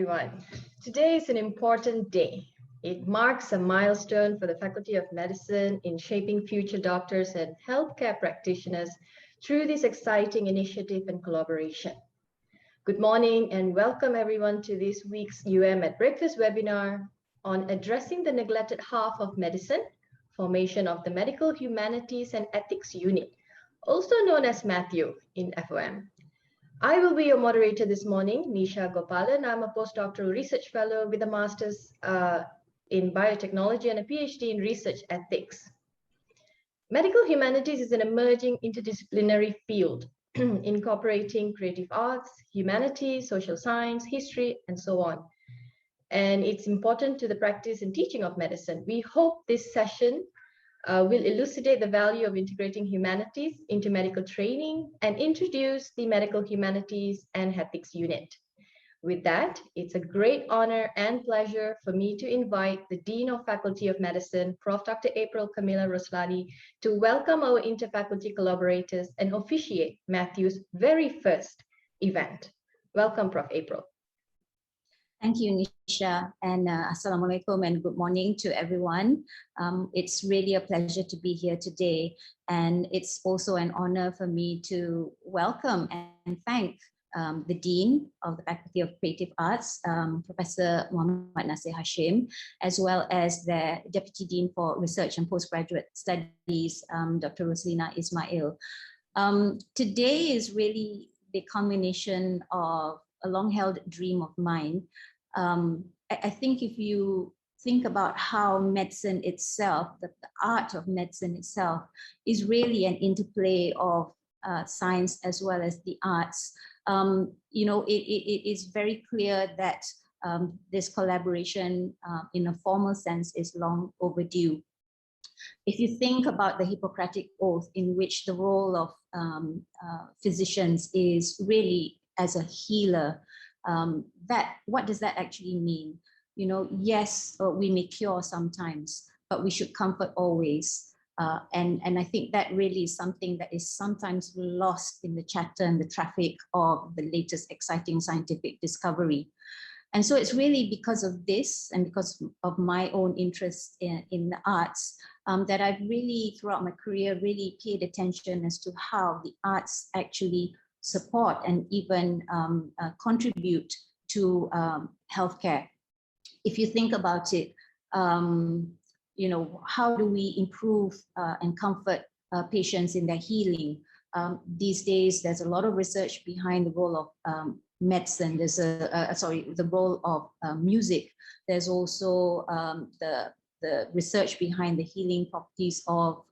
everyone. Today is an important day. It marks a milestone for the Faculty of Medicine in shaping future doctors and healthcare practitioners through this exciting initiative and collaboration. Good morning and welcome everyone to this week's at Breakfast webinar on addressing the neglected half of medicine, formation of the Medical Humanities and Ethics Unit, also known as MedHEU in FOM. I will be your moderator this morning, Nishakanthi Gopalan. I'm a postdoctoral research fellow with a master's in biotechnology and a PhD in research ethics. Medical humanities is an emerging interdisciplinary field incorporating creative arts, humanities, social science, history, and so on. And it's important to the practice and teaching of medicine. We hope this session will elucidate the value of integrating humanities into medical training and introduce the Medical Humanities and Ethics Unit. With that, it's a great honor and pleasure for me to invite the Dean of Faculty of Medicine, Prof. Dr. Camilla Roslani, to welcome our interfaculty collaborators and officiate MedHEU's very first event. Welcome, Prof. April. Thank you, Nisha, and Assalamualaikum and good morning to everyone. It's really a pleasure to be here today, and it's also an honor for me to welcome and thank the Dean of the Faculty of Creative Arts, Professor Muhammad Nasir Hashim, as well as the Deputy Dean for Research and Postgraduate Studies, Dr. Roslina Ismail. Today is really the culmination of a long-held dream of mine. I think if you think about how medicine itself, the art of medicine itself, is really an interplay of science as well as the arts. It is very clear that this collaboration in a formal sense is long overdue. If you think about the Hippocratic Oath, in which the role of physicians is really as a healer, what does that actually mean? Yes, we may cure sometimes, but we should comfort always. And I think that really is something that is sometimes lost in the chatter and the traffic of the latest exciting scientific discovery. And so it's really because of this and because of my own interest in the arts that I've really, throughout my career, really paid attention as to how the arts actually support and even contribute to healthcare. If you think about it, how do we improve and comfort patients in their healing? These days, there's a lot of research behind the role of medicine. There's the role of music. There's also the research behind the healing properties of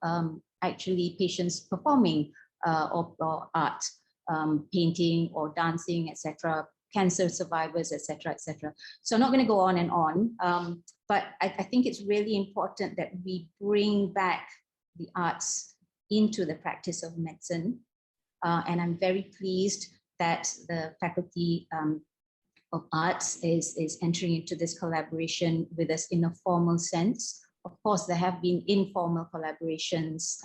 actually patients performing or art. Painting or dancing, etc., cancer survivors, etc., etc. So I'm not going to go on and on, but I think it's really important that we bring back the arts into the practice of medicine. And I'm very pleased that the Faculty of Arts is entering into this collaboration with us in a formal sense. Of course, there have been informal collaborations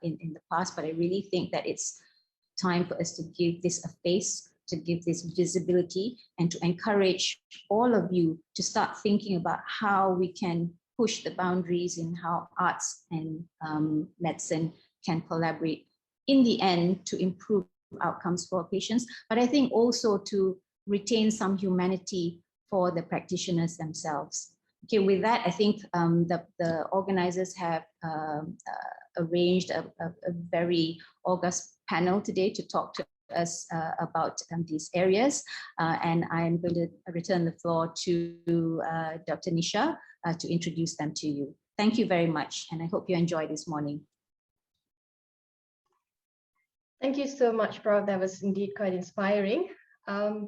in the past, but I really think that it's time for us to give this a face, to give this visibility, and to encourage all of you to start thinking about how we can push the boundaries in how arts and medicine can collaborate in the end to improve outcomes for patients, but I think also to retain some humanity for the practitioners themselves. Okay, with that, I think the organizers have arranged a very august panel today to talk to us about these areas. And I'm going to return the floor to Dr. Nisha to introduce them to you. Thank you very much, and I hope you enjoy this morning. Thank you so much, Prof. That was indeed quite inspiring.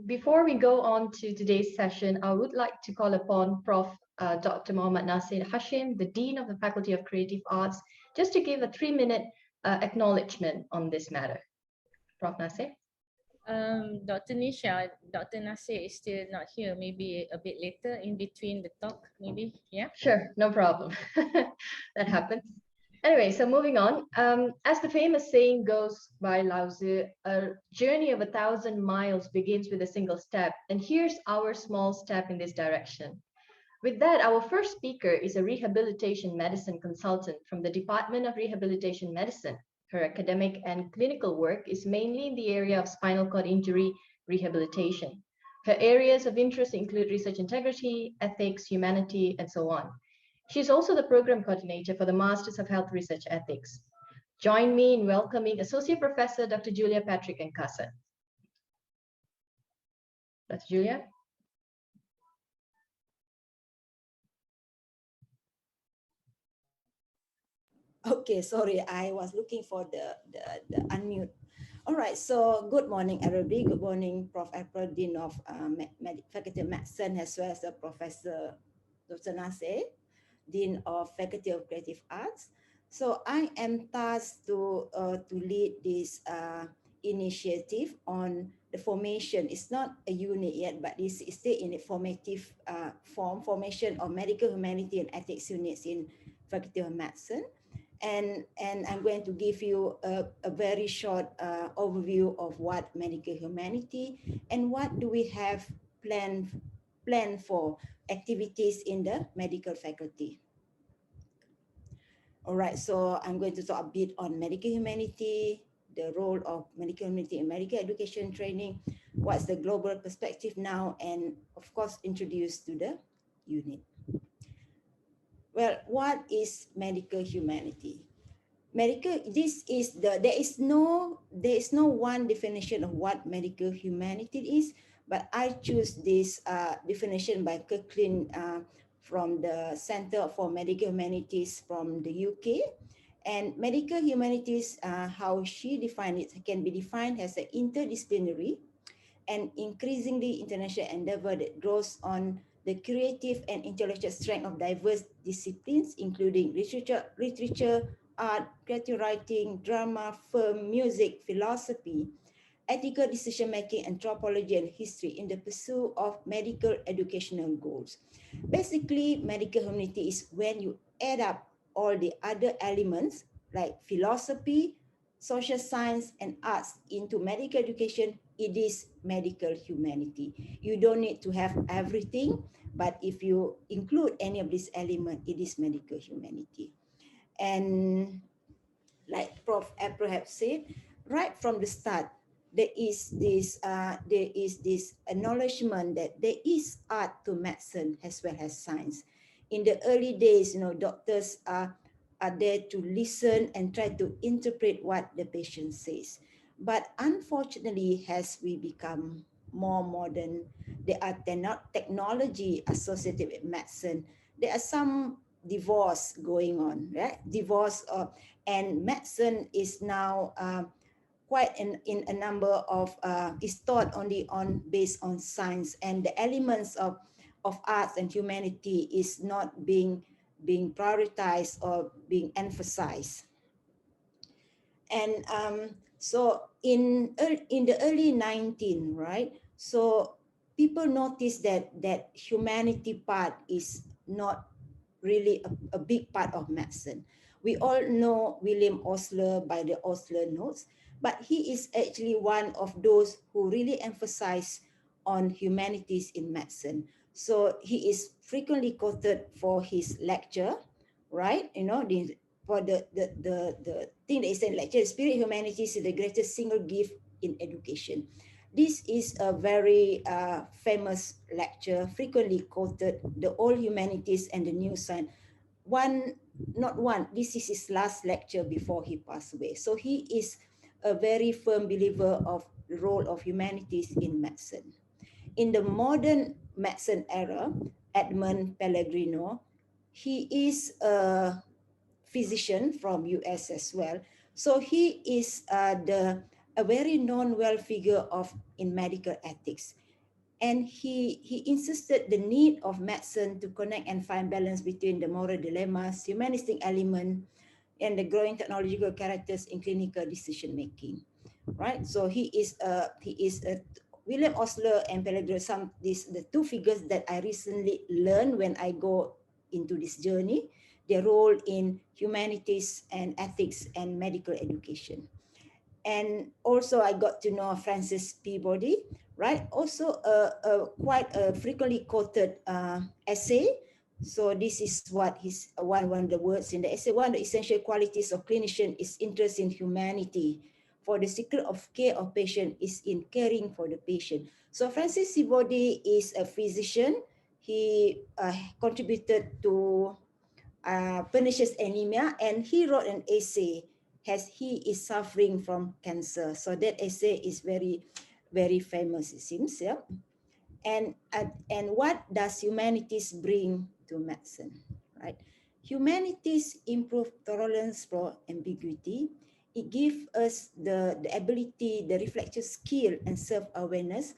Before we go on to today's session, I would like to call upon Prof. Dr. Muhammad Nasir Hashim, the Dean of the Faculty of Creative Arts, just to give a 3-minute acknowledgement on this matter. Prof. Nasir? Dr. Nisha, Dr. Nasir is still not here. Maybe a bit later in between the talk, maybe, yeah? Sure, no problem. That happens. Anyway, so moving on. As the famous saying goes by Lao Tzu, a journey of 1,000 miles begins with a single step. And here's our small step in this direction. With that, our first speaker is a rehabilitation medicine consultant from the Department of Rehabilitation Medicine. Her academic and clinical work is mainly in the area of spinal cord injury rehabilitation. Her areas of interest include research integrity, ethics, humanity, and so on. She's also the program coordinator for the Masters of Health Research Ethics. Join me in welcoming Associate Professor Dr. Julia Patrick Engkasan. Dr. Julia? Okay, sorry, I was looking for the unmute. All right, so good morning, everybody. Good morning, Prof. April, Dean of Faculty of Medicine, as well as Professor Roslina Ismail, Dean of Faculty of Creative Arts. So I am tasked to lead this initiative on the formation. It's not a unit yet, but it's still in a formative formation of medical humanity and ethics units in Faculty of Medicine. And I'm going to give you a very short overview of what medical humanity and what do we have planned for activities in the medical faculty. All right, so I'm going to talk a bit on medical humanity, the role of medical humanity in medical education training, what's the global perspective now, and of course, introduce to the unit. Well, what is medical humanity? Medical, there is no one definition of what medical humanity is, but I choose this definition by Kirkland from the Center for Medical Humanities from the UK. And medical humanities, how she defined it, can be defined as an interdisciplinary and increasingly international endeavor that draws on the creative and intellectual strength of diverse disciplines, including literature, art, creative writing, drama, film, music, philosophy, ethical decision-making, anthropology, and history in the pursuit of medical educational goals. Basically, medical humanity is when you add up all the other elements like philosophy, social science, and arts into medical education. It is medical humanity. You don't need to have everything, but if you include any of these elements, it is medical humanity. And like Prof. April have said, right from the start, there is this acknowledgement that there is art to medicine as well as science. In the early days, doctors are there to listen and try to interpret what the patient says. But unfortunately, as we become more modern, there are technology associated with medicine. There are some divorce going on, right? And medicine is now quite in a number of is taught only based on science, and the elements of arts and humanity is not being prioritized or being emphasized. And so in the early 19, right? So people noticed that humanity part is not really a big part of medicine. We all know William Osler by the Osler Notes, but he is actually one of those who really emphasize on humanities in medicine. So he is frequently quoted for his lecture, right? For the thing that is in lecture, spirit humanities is the greatest single gift in education. This is a very famous lecture, frequently quoted, the Old Humanities and the New Science. This is his last lecture before he passed away. So he is a very firm believer of the role of humanities in medicine. In the modern medicine era, Edmund Pellegrino, he is a physician from US as well. So he is a very known well figure in medical ethics. And he insisted the need of medicine to connect and find balance between the moral dilemmas, humanistic element, and the growing technological characters in clinical decision making, right? So he is a William Osler and Pellegrino. The two figures that I recently learned when I go into this journey, their role in humanities and ethics and medical education. And also I got to know Francis Peabody, right? Also a quite a frequently quoted essay. So this is what his one of the words in the essay. One of the essential qualities of clinician is interest in humanity. For the secret of care of patient is in caring for the patient. So Francis Peabody is a physician. He contributed to pernicious anemia, and he wrote an essay as he is suffering from cancer. So that essay is very, very famous, it seems. Yeah. And what does humanities bring to medicine, right? Humanities improve tolerance for ambiguity. It gives us the ability, the reflective skill and self-awareness.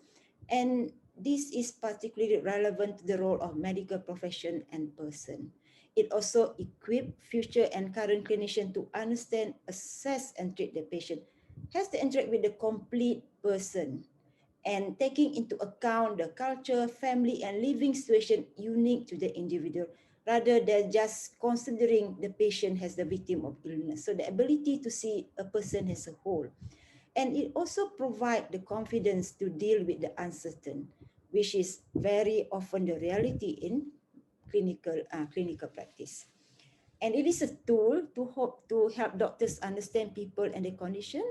And this is particularly relevant to the role of medical profession and person. It also equips future and current clinicians to understand, assess, and treat the patient. Has to interact with the complete person and taking into account the culture, family, and living situation unique to the individual, rather than just considering the patient as the victim of illness. So the ability to see a person as a whole. And it also provides the confidence to deal with the uncertain, which is very often the reality in clinical practice. And it is a tool to help doctors understand people and their condition,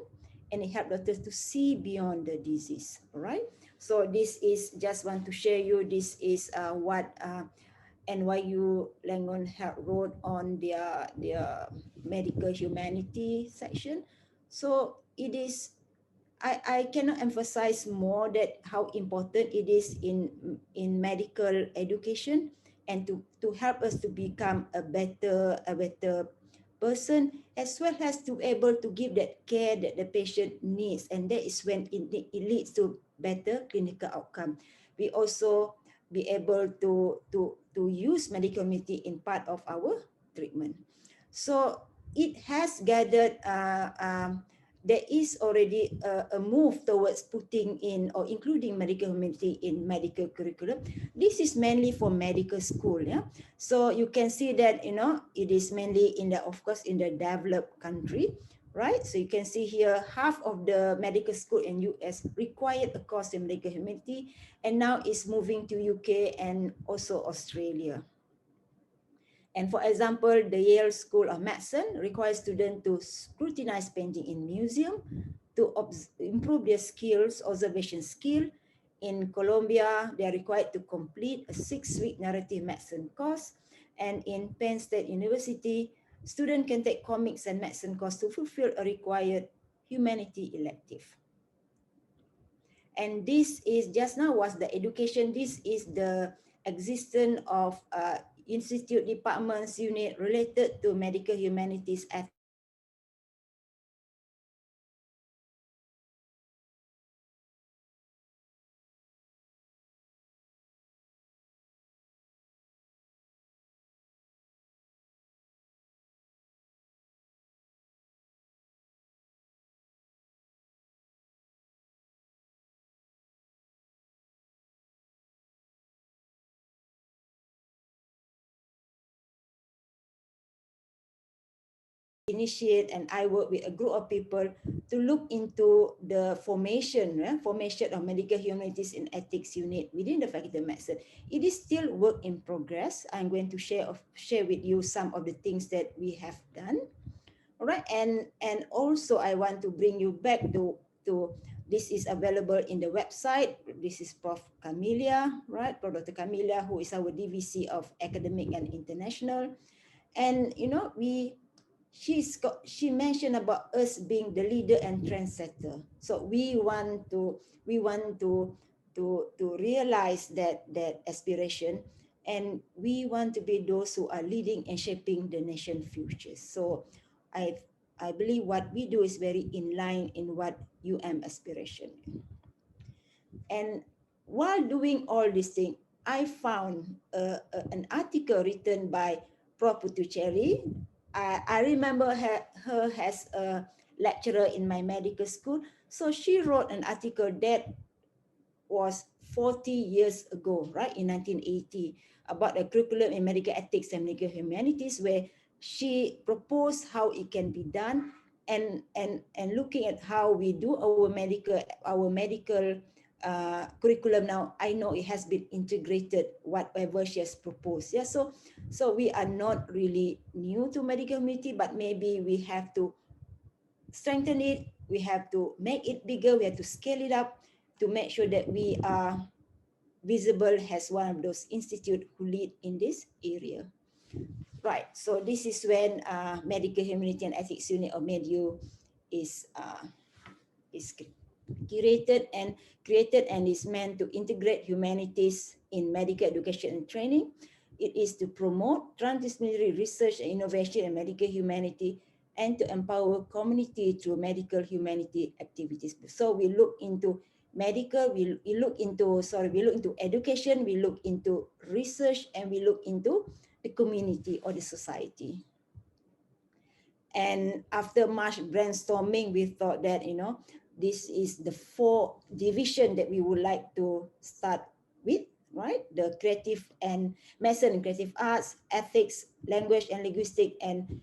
and it helps doctors to see beyond the disease. All right. So this is just want to share you. This is what NYU Langone wrote on their medical humanity section. So it is. I cannot emphasize more that how important it is in medical education, and to help us to become a better person, as well as to able to give that care that the patient needs, and that is when it leads to better clinical outcome. We also be able to use medical community in part of our treatment. So it has gathered there is already a move towards putting in or including medical humanity in medical curriculum. This is mainly for medical school. Yeah. So you can see that, it is mainly in the, of course, in the developed country, right? So you can see here, half of the medical school in US required a course in medical humanity, and now it's moving to UK and also Australia. And for example, the Yale School of Medicine requires students to scrutinize painting in museum to improve their skills, observation skill. In Colombia, they are required to complete a 6-week narrative medicine course. And in Penn State University, students can take comics and medicine course to fulfill a required humanity elective. And this is just now was the education. This is the existence of institute, departments, unit related to medical humanities at initiate, and I work with a group of people to look into the formation of medical humanities and ethics unit within the Faculty of Medicine. It is still work in progress. I'm going to share with you some of the things that we have done. All right, and also I want to bring you back to this is available in the website. This is Prof. Camilla, right? Prof. Dr. Camilla, who is our DVC of Academic and International. And she mentioned about us being the leader and trendsetter. So we want to realize that aspiration, and we want to be those who are leading and shaping the nation future. So I believe what we do is very in line in what aspiration. And while doing all these things, I found an article written by Prof. Putucherry. I remember her as a lecturer in my medical school. So she wrote an article that was 40 years ago, right, in 1980. about a curriculum in medical ethics and medical humanities, where she proposed how it can be done, and looking at how we do our medical curriculum now. I know it has been integrated whatever she has proposed. Yeah, so we are not really new to medical community, but maybe we have to strengthen it. We have to make it bigger. We have to scale it up to make sure that we are visible as one of those institutes who lead in this area. Right. So this is when Medical Humanity and Ethics Unit of MedHEU is curated and created, and is meant to integrate humanities in medical education and training. It is to promote transdisciplinary research and innovation in medical humanity, and to empower community through medical humanity activities. So we look into medical, we look into education, we look into research, and we look into the community or the society. And after much brainstorming, we thought that, this is the 4 division that we would like to start with, right? The creative and medicine and creative arts, ethics, language and linguistic, and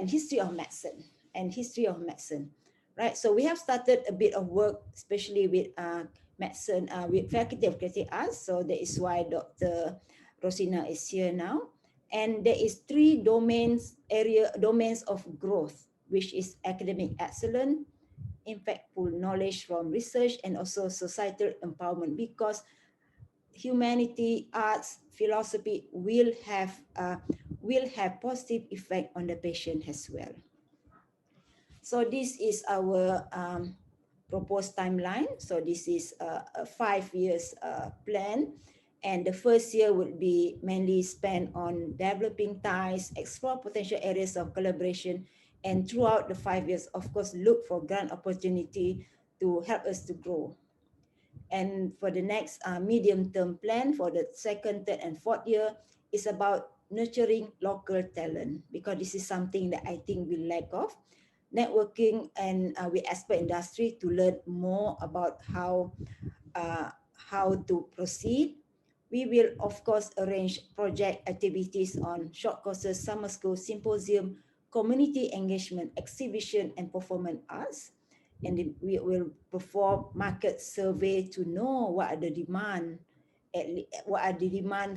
history of medicine, right? So we have started a bit of work, especially with medicine, with Faculty of Creative Arts. So that is why Dr. Roslina is here now. And there is 3 domains of growth, which is academic excellence, impactful knowledge from research, and also societal empowerment, because humanity, arts, philosophy will have positive effect on the patient as well. So this is our proposed timeline. So this is a 5 years plan. And the first year would be mainly spent on developing ties, explore potential areas of collaboration, and throughout the 5 years, of course, look for grant opportunity to help us to grow. And for the next medium-term plan for the 2nd, 3rd, and 4th year is about nurturing local talent, because this is something that I think we lack of. Networking and with expert industry to learn more about how to proceed. We will, of course, arrange project activities on short courses, summer school, symposium, community engagement, exhibition, and performance arts. And we will perform market survey to know what are the demand,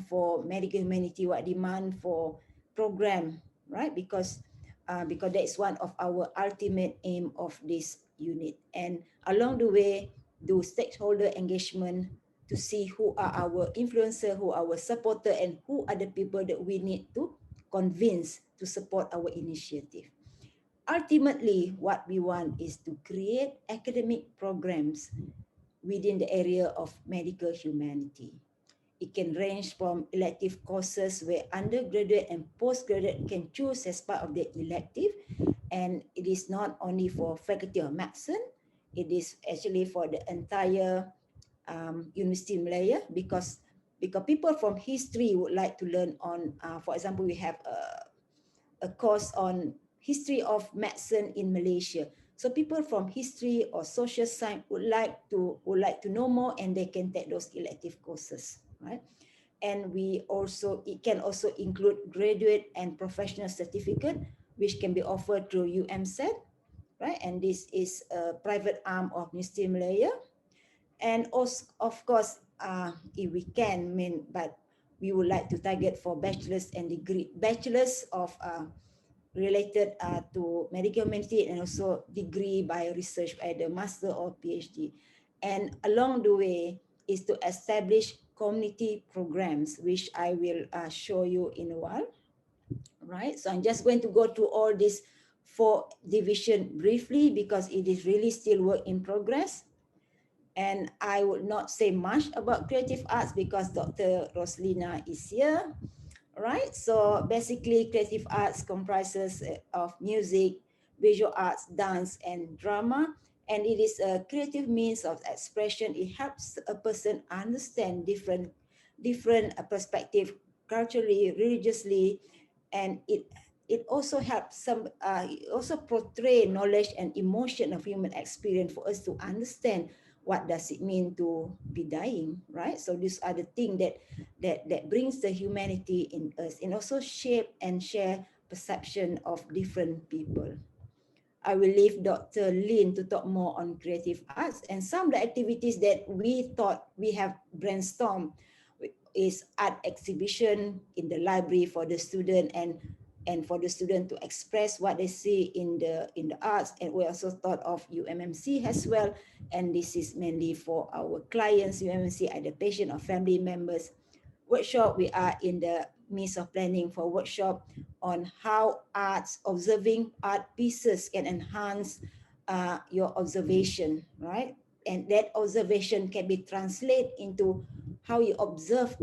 for medical humanity, what demand for program, right? Because that is one of our ultimate aim of this unit. And along the way, do stakeholder engagement to see who are our influencer, who are our supporter, and who are the people that we need to convince to support our initiative. Ultimately, what we want is to create academic programs within the area of medical humanity. It can range from elective courses where undergraduate and postgraduate can choose as part of their elective. And it is not only for Faculty of Medicine, it is actually for the entire University of Malaya, because people from history would like to learn on, for example, we have a course on history of medicine in Malaysia. So people from history or social science would like to know more, and they can take those elective courses, right? And it can also include graduate and professional certificate, which can be offered through UMHealth, right? And this is a private arm of University of Malaya. And also, of course, if we can, but we would like to target for bachelor's and degree, bachelor's of related to medical humanity, and also degree by research, either master or PhD. And along the way is to establish community programs, which I will show you in a while, right? So I'm just going to go through all these 4 divisions briefly, because it is really still work in progress. And I would not say much about creative arts because Dr. Roslina is here, right? So basically, creative arts comprises of music, visual arts, dance, and drama. And it is a creative means of expression. It helps a person understand different perspective, culturally, religiously, and it also helps it also portray knowledge and emotion of human experience for us to understand what does it mean to be dying, right? So these are the things that brings the humanity in us, and also shape and share perception of different people. I will leave Dr. Lin to talk more on creative arts, and some of the activities that we thought we have brainstormed is art exhibition in the library for the student, and for the student to express what they see in the arts. And we also thought of UMMC as well, and this is mainly for our clients, UMMC, either patient or family members. Workshop, we are in the midst of planning for workshop on how arts, observing art pieces can enhance your observation, right? And that observation can be translated into how you observe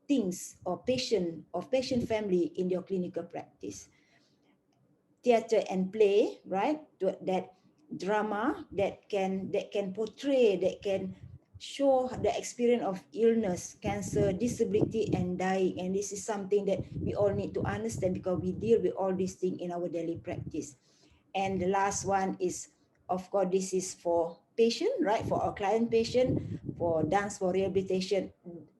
things or patient family in your clinical practice. Theater and play, right? That drama that can portray, that can show the experience of illness, cancer, disability, and dying. And this is something that we all need to understand, because we deal with all these things in our daily practice. And the last one is, of course, this is for patient, right? For our client patient, for dance for rehabilitation,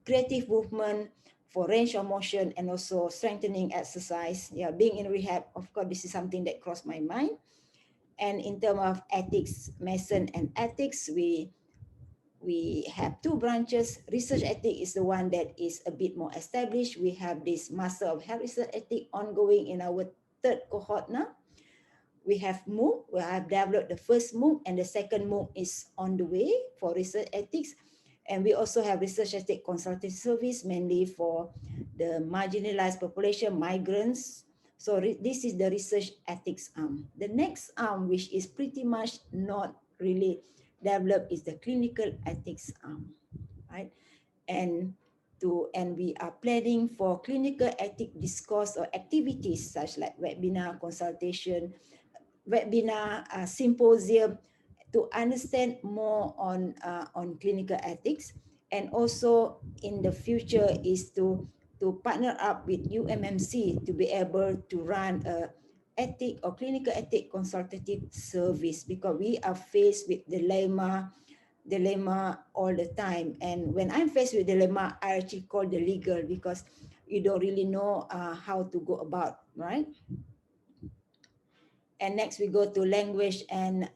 creative movement, for range of motion, and also strengthening exercise. Yeah, being in rehab, of course, this is something that crossed my mind. And in terms of ethics, medicine and ethics, we have two branches. Research ethic is the one that is a bit more established. We have this Master of Health Research Ethic ongoing in our third cohort now. We have MOOC, we have developed the first MOOC, and the second MOOC is on the way for research ethics. And we also have research ethics consulting service, mainly for the marginalized population, migrants. So this is the research ethics arm. The next arm, which is pretty much not really developed, is the clinical ethics arm, right? And we are planning for clinical ethics discourse or activities such like webinar, consultation, webinar, symposium, to understand more on clinical ethics. And also in the future is to partner up with UMMC to be able to run a ethic or clinical ethic consultative service, because we are faced with dilemma all the time. And when I'm faced with dilemma, I actually call the legal, because you don't really know how to go about, right? And next we go to language and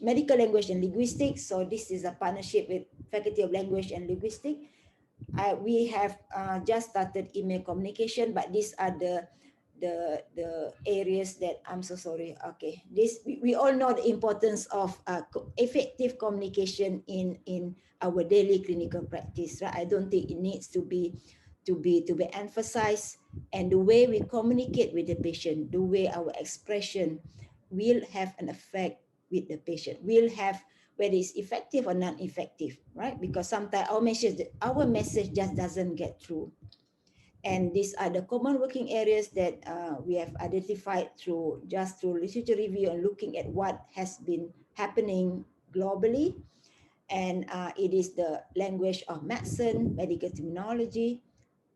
medical language and linguistics. So this is a partnership with Faculty of Language and Linguistics. We have just started email communication, but these are the areas that I'm so sorry. Okay, this we all know the importance of effective communication in our daily clinical practice, right? I don't think it needs to be emphasized. And the way we communicate with the patient, the way our expression will have an effect with the patient, will have whether it's effective or non-effective, right? Because sometimes our message just doesn't get through. And these are the common working areas that we have identified through literature review and looking at what has been happening globally. And it is the language of medicine, medical terminology,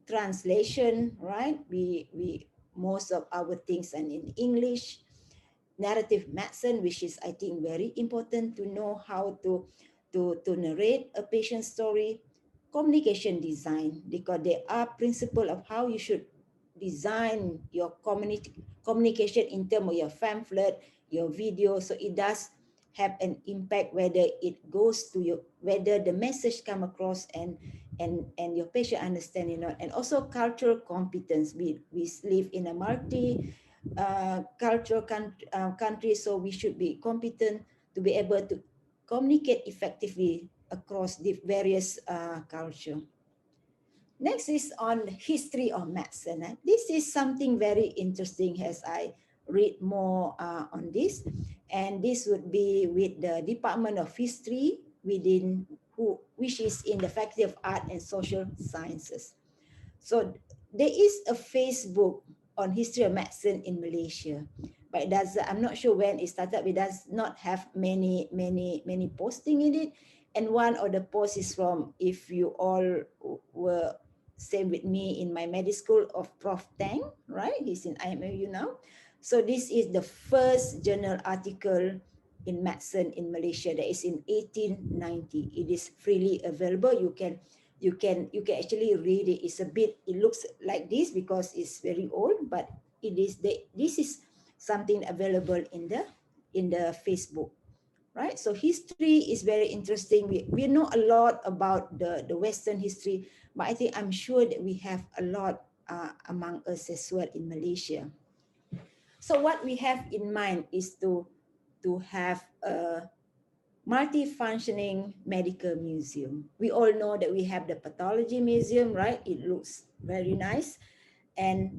translation, right? We most of our things are in English. Narrative medicine, which is, I think, very important to know how to narrate a patient's story. Communication design, because there are principles of how you should design your communication in terms of your pamphlet, your video, so it does have an impact, whether it goes to you, whether the message come across and your patient understand it or not. And also cultural competence. We live in a cultural country, so we should be competent to be able to communicate effectively across the various culture. Next is on history of medicine. This is something very interesting as I read more on this, and this would be with the Department of History which is in the Faculty of Art and Social Sciences. So there is a Facebook on history of medicine in Malaysia, but I'm not sure when it started. It does not have many posting in it. And one of the posts is from, if you all were same with me in my medical school, of Prof. Tang, right? He's in IMU now. So this is the first journal article in medicine in Malaysia. That is in 1890. It is freely available. You can actually read it. It looks like this because it's very old, but this is something available in the Facebook. Right, so history is very interesting. We know a lot about the Western history, but I'm sure that we have a lot among us as well in Malaysia. So what we have in mind is to have a multi-functioning medical museum. We all know that we have the pathology museum, right? It looks very nice,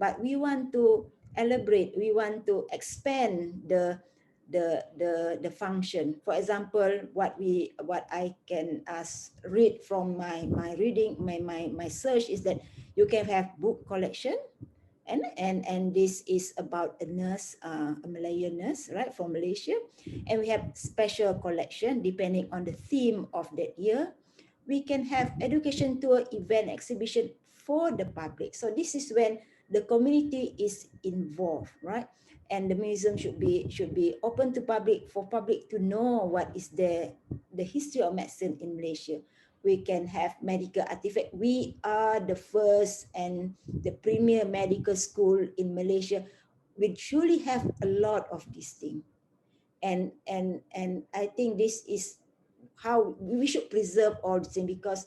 but we want to elaborate. We want to expand the function. For example, what I can read from my reading, my search is that you can have book collection, and this is about a nurse, a Malayan nurse, right, from Malaysia, and we have special collection depending on the theme of that year. We can have education tour, event, exhibition for the public. So this is when the community is involved, right? And the museum should be open to public, for public to know what is the history of medicine in Malaysia. We can have medical artifact. We are the first and the premier medical school in Malaysia. We truly have a lot of these things. And I think this is how we should preserve all these things, because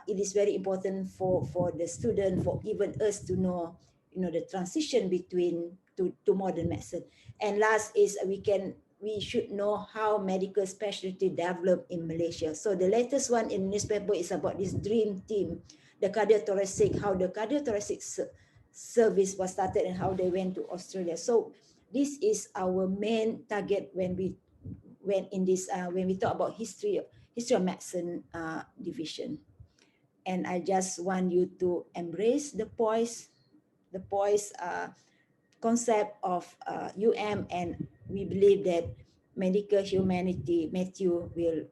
it is very important for the student, for even us to know, the transition between to modern medicine. And last is we should know how medical specialty developed in Malaysia. So the latest one in newspaper is about this dream team, the cardiothoracic, how the cardiothoracic service was started and how they went to Australia. So this is our main target when we talk about history of medicine division. And I just want you to embrace the poise concept of and we believe that medical humanity, MedHEU,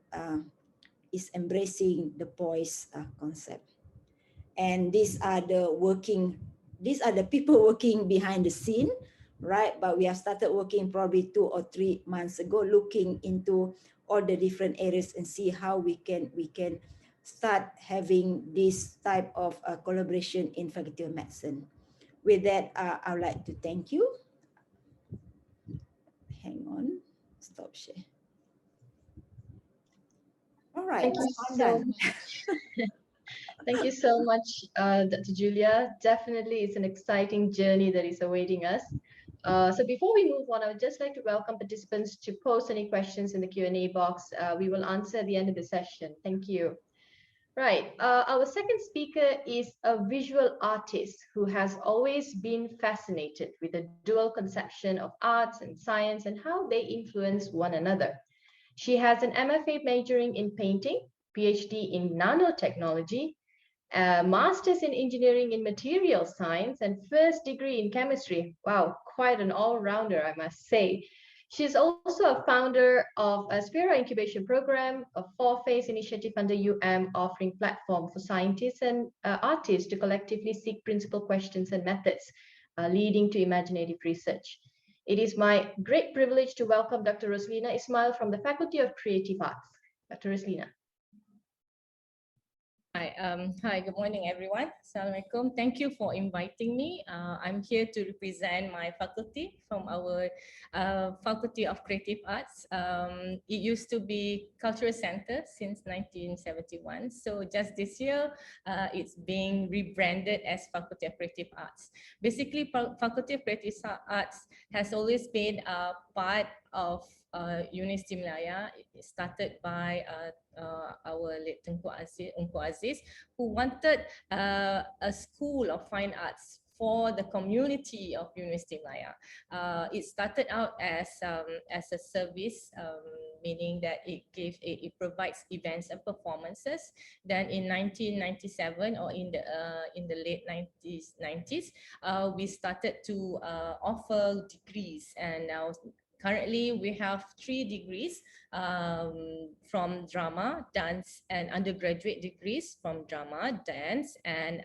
is embracing the poise concept. And these are the people working behind the scene, right? But we have started working probably 2 or 3 months ago, looking into all the different areas and see how we can start having this type of collaboration in Faculty of Medicine. With that, I would like to thank you. Hang on, stop share. All right, Thank you so much. Thank you so much, Dr. Julia. Definitely, it's an exciting journey that is awaiting us. So before we move on, I would just like to welcome participants to post any questions in the Q&A box. We will answer at the end of the session. Thank you. Right. Our second speaker is a visual artist who has always been fascinated with the dual conception of arts and science and how they influence one another. She has an MFA majoring in painting, PhD in nanotechnology, a master's in engineering in material science, and first degree in chemistry. Wow, quite an all-rounder, I must say. She's also a founder of a Spira Incubation Program, a 4-phase initiative under offering platform for scientists and artists to collectively seek principal questions and methods leading to imaginative research. It is my great privilege to welcome Dr. Roslina Ismail from the Faculty of Creative Arts. Dr. Roslina. Hi, good morning, everyone. Assalamualaikum. Thank you for inviting me. I'm here to represent my faculty from our Faculty of Creative Arts. It used to be Cultural Center since 1971. So just this year, it's being rebranded as Faculty of Creative Arts. Basically, Faculty of Creative Arts has always been a part of University Malaya. It started by our late Tengku Aziz, who wanted a school of fine arts for the community of University Malaya. It started out as a service, meaning that it provides events and performances. Then in 1997 or in the late 90s, we started to offer degrees, and now currently, we have 3 degrees from drama, dance, and undergraduate degrees from drama, dance, and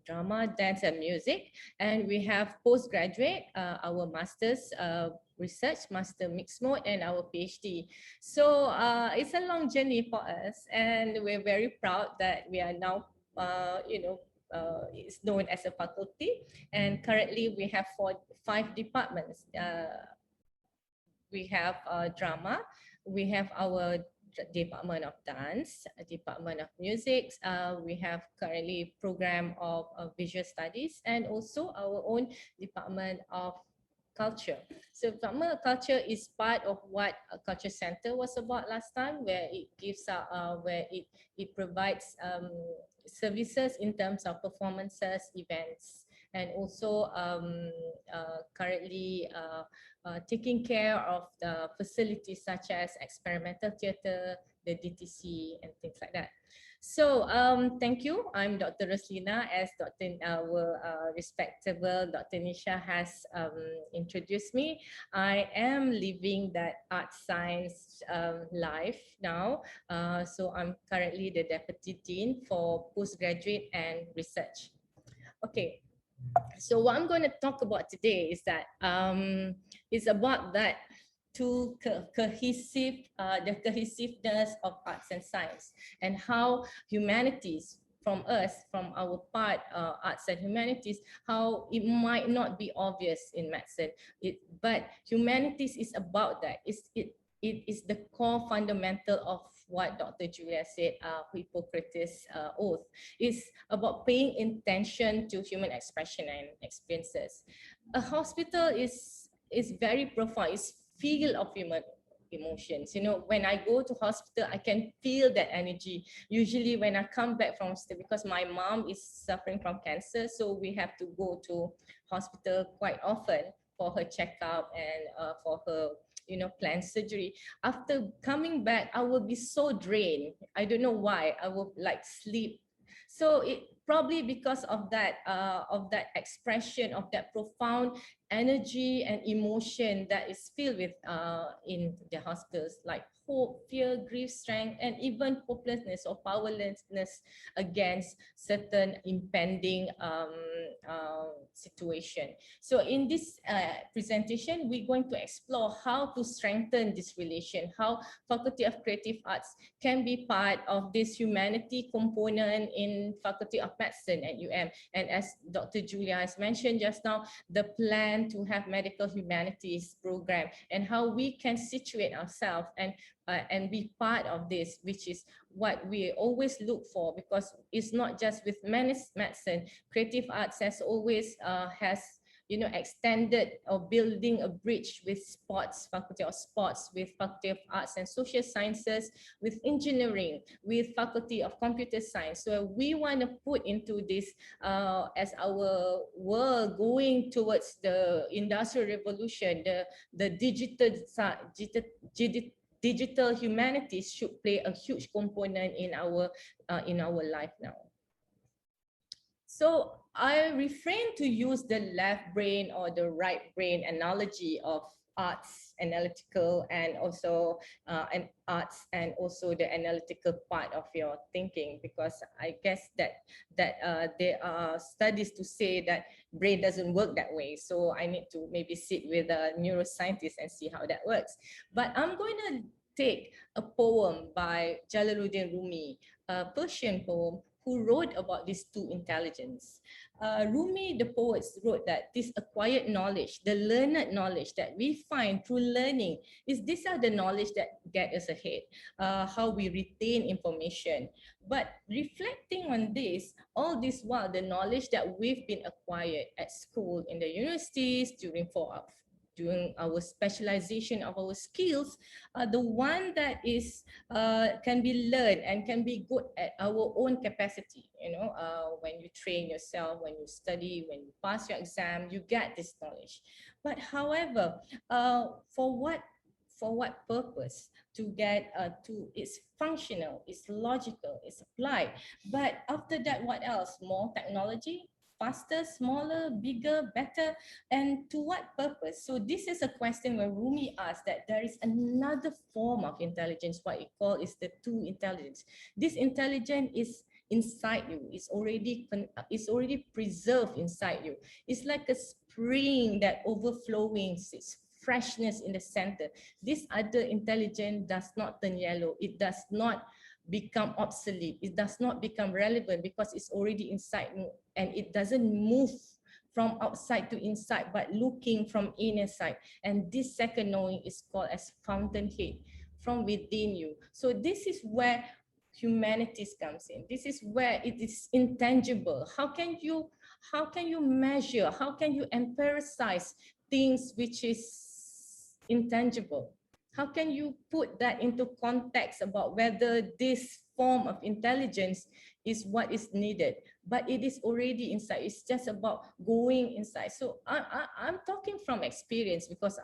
drama, dance, and music. And we have postgraduate, our master's research, master mixed mode, and our PhD. So it's a long journey for us, and we're very proud that we are now, it's known as a faculty, and currently we have five departments. We have drama, we have our Department of Dance, Department of Music, we have currently program of Visual Studies, and also our own Department of Culture. So Department of Culture is part of what a Culture Center was about last time, where it gives where it provides services in terms of performances, events, and also currently taking care of the facilities such as experimental theatre, the DTC, and things like that. So thank you. I'm Dr. Roslina, as our respectable Dr. Nisha has introduced me. I am living that art science life now. So I'm currently the Deputy Dean for Postgraduate and Research. Okay. So what I'm going to talk about today is that it's about that the cohesiveness of arts and science, and how humanities from our part, arts and humanities, how it might not be obvious in medicine, but humanities is about that. It is the core fundamental of what Dr. Julia said, Hippocrates' oath, is about paying attention to human expression and experiences. A hospital is very profound. It's field of human emotions. You know, when I go to hospital, I can feel that energy. Usually when I come back from hospital, because my mom is suffering from cancer, so we have to go to hospital quite often for her checkup and for her planned surgery. After coming back, I will be so drained. I don't know why. I will like sleep. So it probably because of that expression of that profound energy and emotion that is filled with in the hospitals, like hope, fear, grief, strength, and even hopelessness or powerlessness against certain impending situation. So in this presentation, we're going to explore how to strengthen this relation, how Faculty of Creative Arts can be part of this humanity component in Faculty of Medicine at UM. And as Dr. Julia has mentioned just now, the plan to have medical humanities program, and how we can situate ourselves and be part of this, which is what we always look for, because it's not just with medicine. Creative arts has always extended or building a bridge with sports, Faculty of Sports, with Faculty of Arts and Social Sciences, with engineering, with Faculty of Computer Science. So we want to put into this as our world going towards the Industrial Revolution, the digital humanities should play a huge component in our life now. So I refrain to use the left brain or the right brain analogy of arts analytical and also arts and also the analytical part of your thinking, because I guess that there are studies to say that brain doesn't work that way. So I need to maybe sit with a neuroscientist and see how that works. But I'm going to take a poem by Jalaluddin Rumi, a Persian poem, who wrote about these two intelligence. Rumi, the poet, wrote that this acquired knowledge, the learned knowledge that we find through learning, these are the knowledge that get us ahead, how we retain information. But reflecting on this, all this while, the knowledge that we've been acquired at school, in the universities, during our specialization of our skills, the one that is can be learned and can be good at our own capacity. When you train yourself, when you study, when you pass your exam, you get this knowledge. But however, for what purpose? To get it's functional, it's logical, it's applied. But after that, what else? More technology? Faster, smaller, bigger, better, and to what purpose? So this is a question where Rumi asks that there is another form of intelligence, what he calls is the two intelligence. This intelligence is inside you. It's already preserved inside you. It's like a spring that overflowing. It's freshness in the center. This other intelligence does not turn yellow. It does not become obsolete. It does not become relevant because it's already inside and it doesn't move from outside to inside, but looking from inner side. And this second knowing is called as fountainhead, from within you. So this is where humanities comes in. This is where it is intangible. How can you measure? How can you empiricize things which is intangible? How can you put that into context about whether this form of intelligence is what is needed? But it is already inside. It's just about going inside. So I'm talking from experience because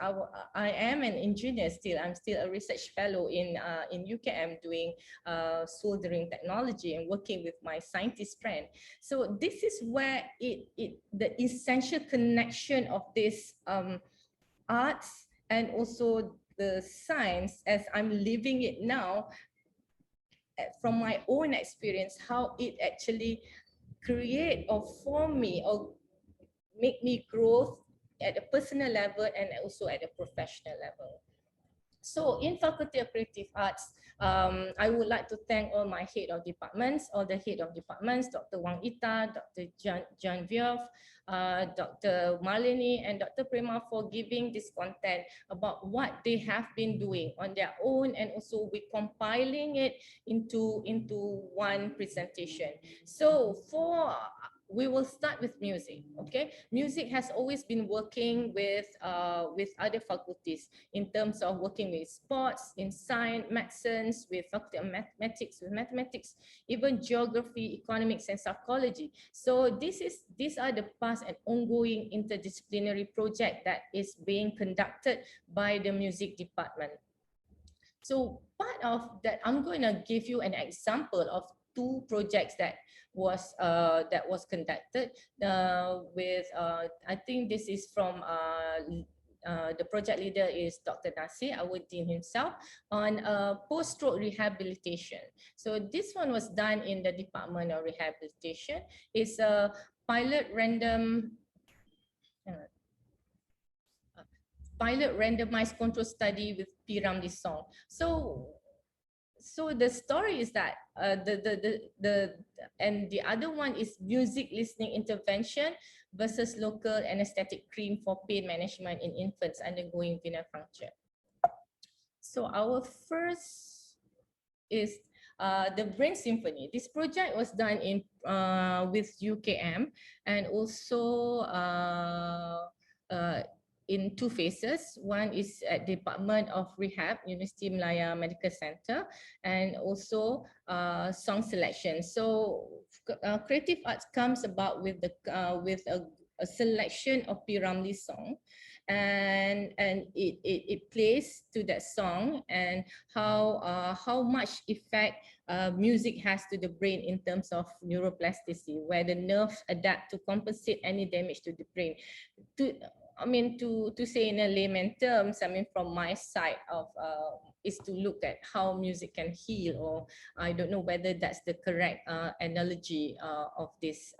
I am an engineer still. I'm still a research fellow in UKM doing soldering technology and working with my scientist friend. So this is where the essential connection of this arts and also the science as I'm living it now, from my own experience, how it actually create or form me or make me grow at a personal level and also at a professional level. So in Faculty of Creative Arts, I would like to thank all my head of departments, Dr. Wang Ita, Dr. John Vioff, Dr. Malini and Dr. Prema for giving this content about what they have been doing on their own, and also we compiling it into one presentation. So we will start with music. Okay, music has always been working with other faculties in terms of working with sports, in science, medicine, with faculty of mathematics, even geography, economics, and psychology. So these are the past and ongoing interdisciplinary project that is being conducted by the music department. So part of that, I'm going to give you an example of two projects that was conducted with I think this is from the project leader is Dr. Nasir, our dean himself, on post-stroke rehabilitation. So this one was done in the Department of Rehabilitation. It's a pilot randomized control study with P. Ramlee song. So the story is that and the other one is music listening intervention versus local anesthetic cream for pain management in infants undergoing venipuncture. So our first is the Brain Symphony. This project was done in with UKM and also in two phases. One is at Department of Rehab, University Malaya Medical Center, and also song selection. So creative arts comes about with a selection of P. Ramlee song, and it plays to that song and how much effect music has to the brain in terms of neuroplasticity, where the nerves adapt to compensate any damage to the brain. To say in a layman terms, from my side of is to look at how music can heal, or I don't know whether that's the correct analogy of this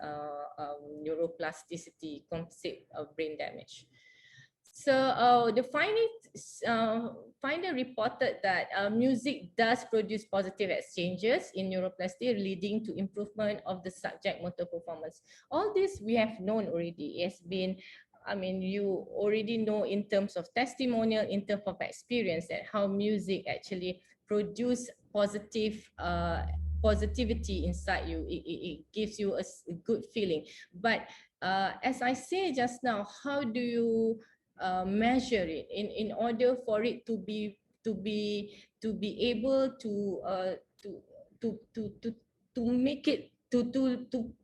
neuroplasticity compensate of brain damage. So the finder reported that music does produce positive exchanges in neuroplasticity, leading to improvement of the subject motor performance. All this we have known already. It has been, you already know in terms of testimonial, in terms of experience, that how music actually produce positivity inside you. It gives you a good feeling. But as I say just now, how do you measure it in order for it to be able to make it to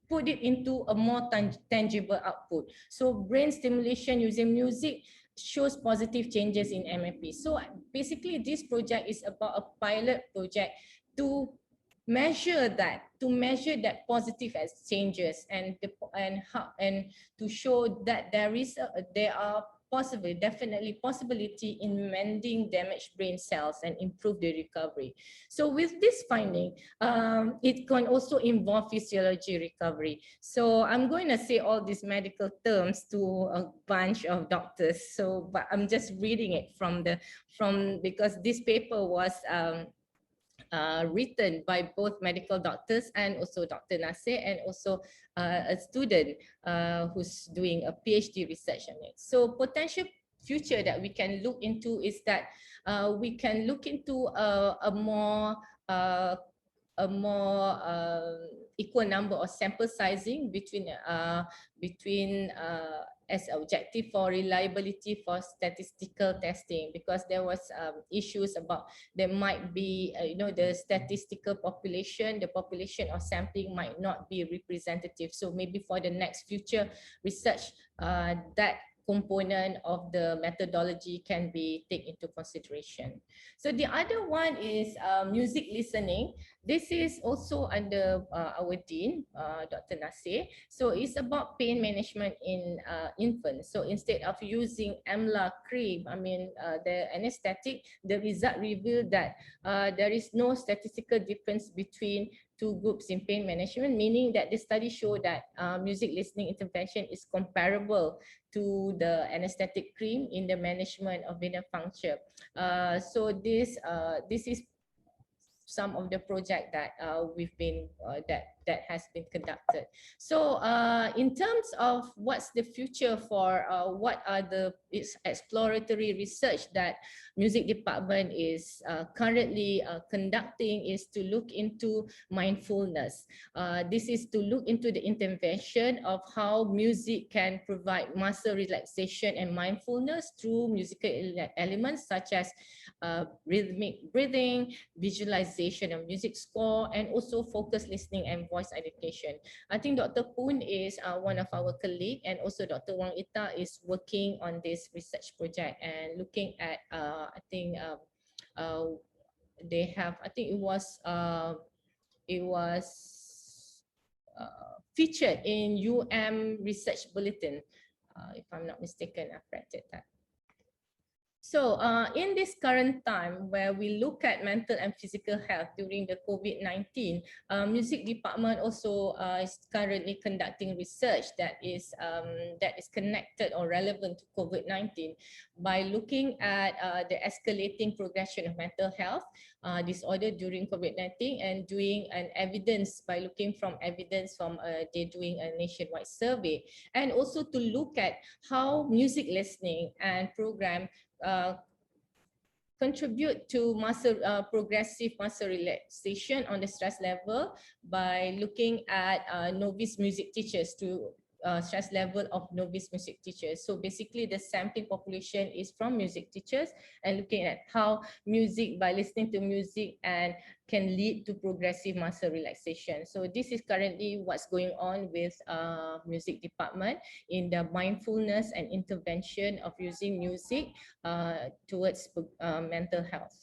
put it into a more tangible output? So brain stimulation using music shows positive changes in MMP. So basically this project is about a pilot project to measure that positive exchanges and to show that there are definitely possibility in mending damaged brain cells and improve the recovery. So with this finding, it can also involve physiology recovery. So I'm going to say all these medical terms to a bunch of doctors. So, but I'm just reading it because this paper was written by both medical doctors and also Dr. Nasir, and also a student who's doing a PhD research on it. So potential future that we can look into is that we can look into a more equal number of sample sizing between as objective for reliability for statistical testing, because there was issues about there might be the statistical population, the population of sampling might not be representative. So maybe for the next future research, that component of the methodology can be taken into consideration. So the other one is music listening. This is also under our dean, Dr. Nasir. So it's about pain management in infants. So instead of using AMLA cream, the anesthetic, the result revealed that there is no statistical difference between two groups in pain management, meaning that the study showed that music listening intervention is comparable to the anesthetic cream in the management of venous puncture. So this is some of the project that we've been that has been conducted. So in terms of what's the future for what are the exploratory research that music department is currently conducting is to look into mindfulness. This is to look into the intervention of how music can provide muscle relaxation and mindfulness through musical elements such as rhythmic breathing, visualization of music score, and also focused listening and voice education. I think Dr. Poon is one of our colleagues, and also Dr. Wang Ita is working on this research project and looking at, they have, I think it was featured in Research Bulletin, if I'm not mistaken. I've read it that. So in this current time where we look at mental and physical health during the COVID-19, music department also is currently conducting research that is connected or relevant to COVID-19 by looking at the escalating progression of mental health disorder during COVID-19 and doing an evidence by looking from evidence from they're doing a nationwide survey, and also to look at how music listening and program contribute to progressive muscle relaxation on the stress level by looking at novice music teachers to stress level of novice music teachers. So basically the sampling population is from music teachers and looking at how music, by listening to music, and can lead to progressive muscle relaxation. So this is currently what's going on with music department in the mindfulness and intervention of using music towards mental health.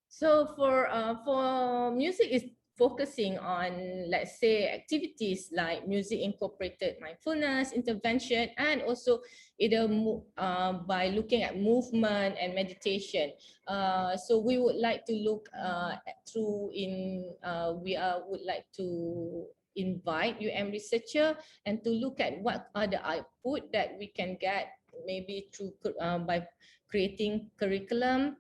So for music is focusing on, let's say, activities like music incorporated mindfulness intervention, and also either by looking at movement and meditation. So we would like to look would like to invite researcher and to look at what are the output that we can get, maybe through by creating curriculum,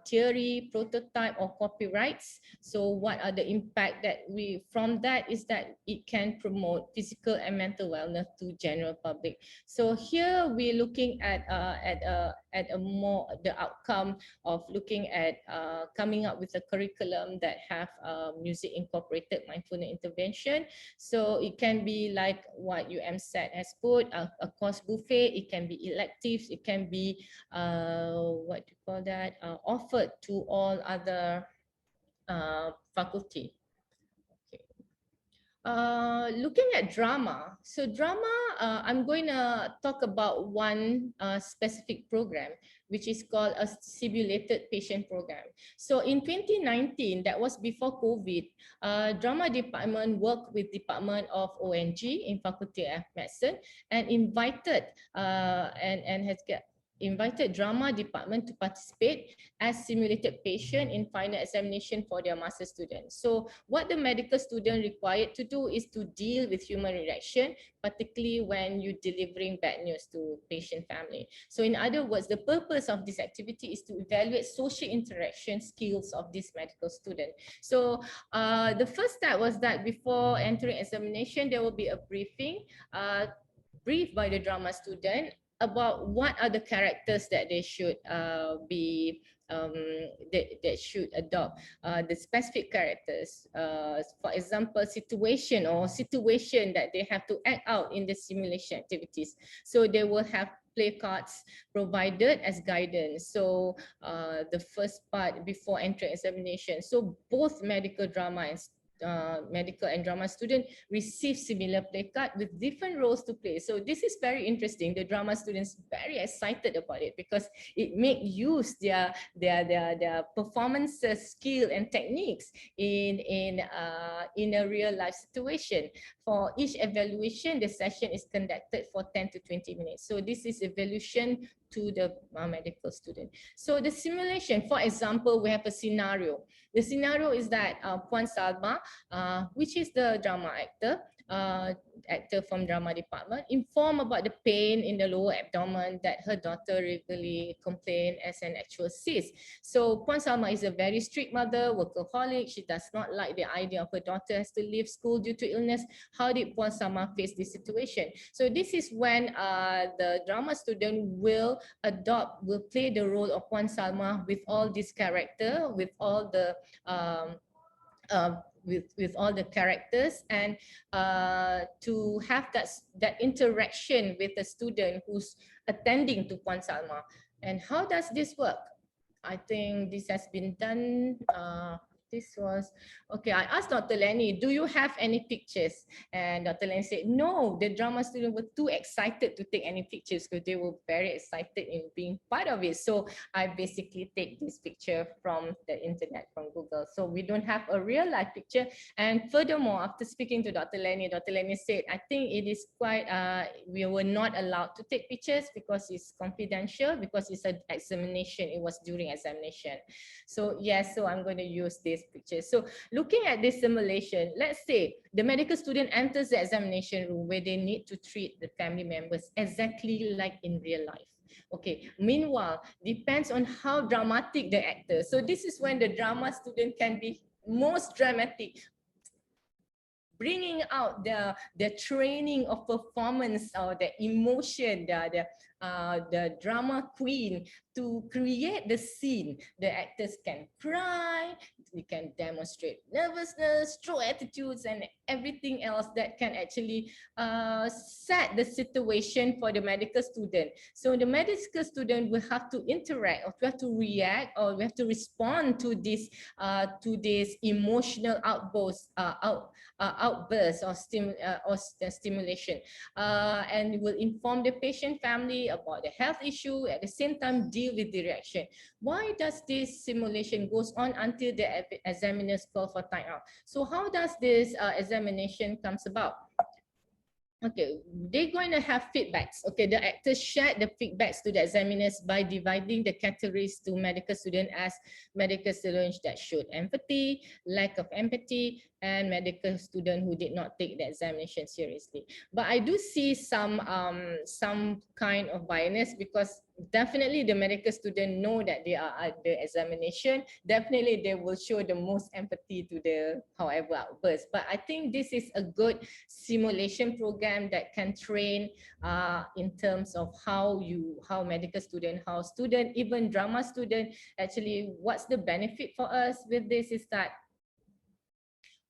theory, prototype, or copyrights. So what are the impact that we from that is that it can promote physical and mental wellness to general public. So here we're looking at a more the outcome of looking at coming up with a curriculum that have music incorporated mindfulness intervention. So it can be like what UMSAT has put, a course buffet. It can be electives. It can be what do you call that? Offered to all other faculty. Okay. Looking at drama, so drama, I'm going to talk about one specific program, which is called a simulated patient program. So in 2019, that was before COVID, drama department worked with Department of ONG in Faculty of Medicine and invited invited drama department to participate as simulated patient in final examination for their master students. So what the medical student required to do is to deal with human interaction, particularly when you're delivering bad news to patient family. So in other words, the purpose of this activity is to evaluate social interaction skills of this medical student. So the first step was that before entering examination, there will be a briefing, briefed by the drama student about what are the characters that they should be that should adopt, the specific characters, for example situation that they have to act out in the simulation activities. So they will have play cards provided as guidance. So the first part before entering examination, so both medical drama and medical and drama student receive similar play card with different roles to play. So this is very interesting. The drama students very excited about it because it make use their performances, skill and techniques in a real life situation. For each evaluation, the session is conducted for 10 to 20 minutes. So this is evaluation to the medical student. So the simulation, for example, we have a scenario. The scenario is that Puan Salma, which is the drama actor from drama department, informed about the pain in the lower abdomen that her daughter regularly complained as an actual cyst. So Puan Salma is a very strict mother, workaholic. She does not like the idea of her daughter has to leave school due to illness. How did Puan Salma face this situation? So this is when the drama student will play the role of Puan Salma with all this character, with all the with all the characters, and to have that interaction with the student who's attending to Puan Salma. And how does this work? I think this has been done. This was, okay, I asked Dr. Lenny, do you have any pictures? And Dr. Lenny said, no, the drama students were too excited to take any pictures because they were very excited in being part of it. So I basically take this picture from the internet, from Google. So we don't have a real life picture. And furthermore, after speaking to Dr. Lenny said, I think it is quite, we were not allowed to take pictures because it's confidential, because it's an examination, it was during examination. So yes, so I'm going to use this picture. So looking at this simulation, let's say the medical student enters the examination room where they need to treat the family members exactly like in real life. Okay, meanwhile, depends on how dramatic the actor. So this is when the drama student can be most dramatic, bringing out the training of performance or the emotion, the drama queen to create the scene. The actors can cry, they can demonstrate nervousness, throw attitudes, and everything else that can actually set the situation for the medical student. So the medical student will have to interact, or to have to react, or we have to respond to this emotional outburst or stimulation, and will inform the patient family about the health issue, at the same time deal with the reaction. Why does this simulation goes on until the examiners call for time out? So how does this examination comes about? Okay, they're going to have feedbacks. Okay, the actors shared the feedbacks to the examiners by dividing the categories to medical students as medical students that showed empathy, lack of empathy, and medical student who did not take the examination seriously. But I do see some kind of bias, because definitely the medical student know that they are at the examination. Definitely they will show the most empathy to the however outburst. But I think this is a good simulation program that can train in terms of how medical student, how student, even drama student, actually what's the benefit for us with this is that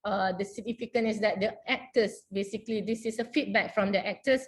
the significance is that the actors, basically this is a feedback from the actors,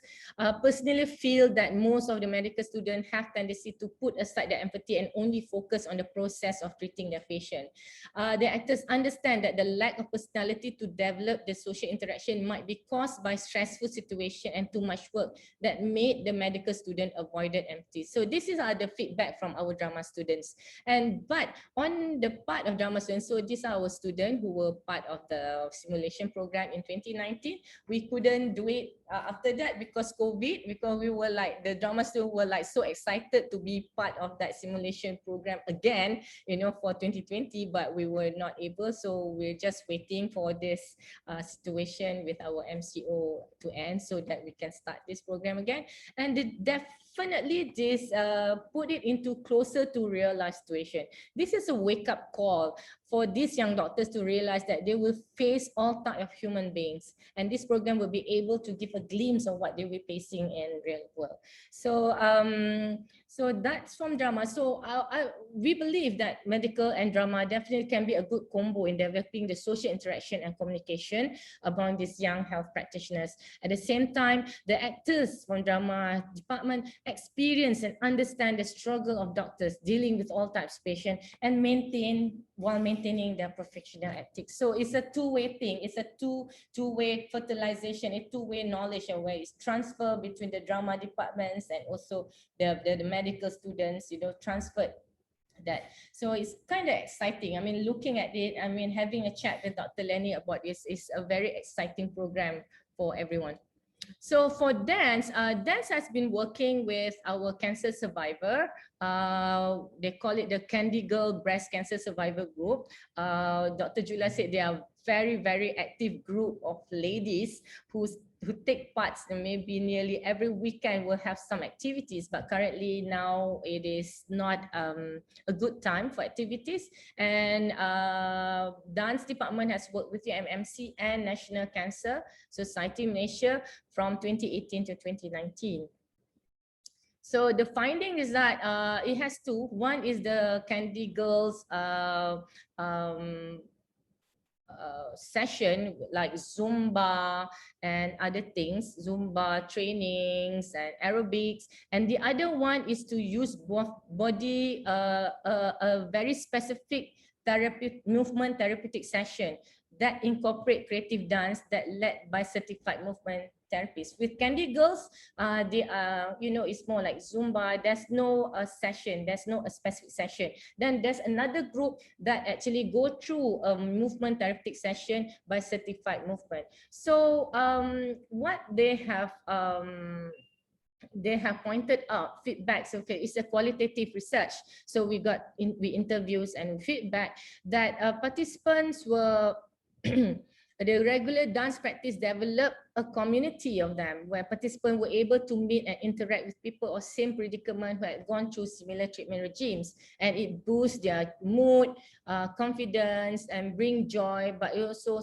personally feel that most of the medical students have tendency to put aside their empathy and only focus on the process of treating their patient. The actors understand that the lack of personality to develop the social interaction might be caused by stressful situation and too much work that made the medical student avoided empathy. So this is the feedback from our drama students. But on the part of drama students, so these are our students who were part of the simulation program in 2019. We couldn't do it after that because COVID, because we were like, the drama students were like so excited to be part of that simulation program again, you know, for 2020, but we were not able. So we're just waiting for this situation with our MCO to end so that we can start this program again. And definitely this put it into closer to real life situation. This is a wake-up call for these young doctors to realize that they will face all types of human beings, and this program will be able to give a glimpse of what they will be facing in real world. So so that's from drama. So we believe that medical and drama definitely can be a good combo in developing the social interaction and communication among these young health practitioners. At the same time, the actors from drama department experience and understand the struggle of doctors dealing with all types of patients and maintaining their professional ethics. So it's a two-way thing. It's a two-way fertilization, a two-way knowledge, and where it's transfer between the drama departments and also the medical students, you know, transferred that. So it's kind of exciting. I mean, looking at it, I mean, having a chat with Dr. Lenny about this is a very exciting program for everyone. So for dance, dance has been working with our cancer survivor. They call it the Candy Girl Breast Cancer Survivor Group. Dr. Julia said they are very, very active group of ladies who take parts, and maybe nearly every weekend will have some activities, but currently now it is not a good time for activities. And dance department has worked with UMMC and National Cancer Society Malaysia from 2018 to 2019. So the finding is that it has two. One is the Candy Girls session like Zumba and other things, Zumba trainings and aerobics. And the other one is to use both body, a very specific movement therapeutic session that incorporate creative dance that led by certified movement therapists. With Candy Girls, they are, you know, it's more like Zumba. There's no session, there's no a specific session. Then there's another group that actually go through a movement therapeutic session by certified movement. So what they have pointed out feedbacks. Okay, it's a qualitative research. So we interviews and feedback that participants were the regular dance practice developed a community of them where participants were able to meet and interact with people of same predicament who had gone through similar treatment regimes, and it boosts their mood, confidence, and bring joy, but it also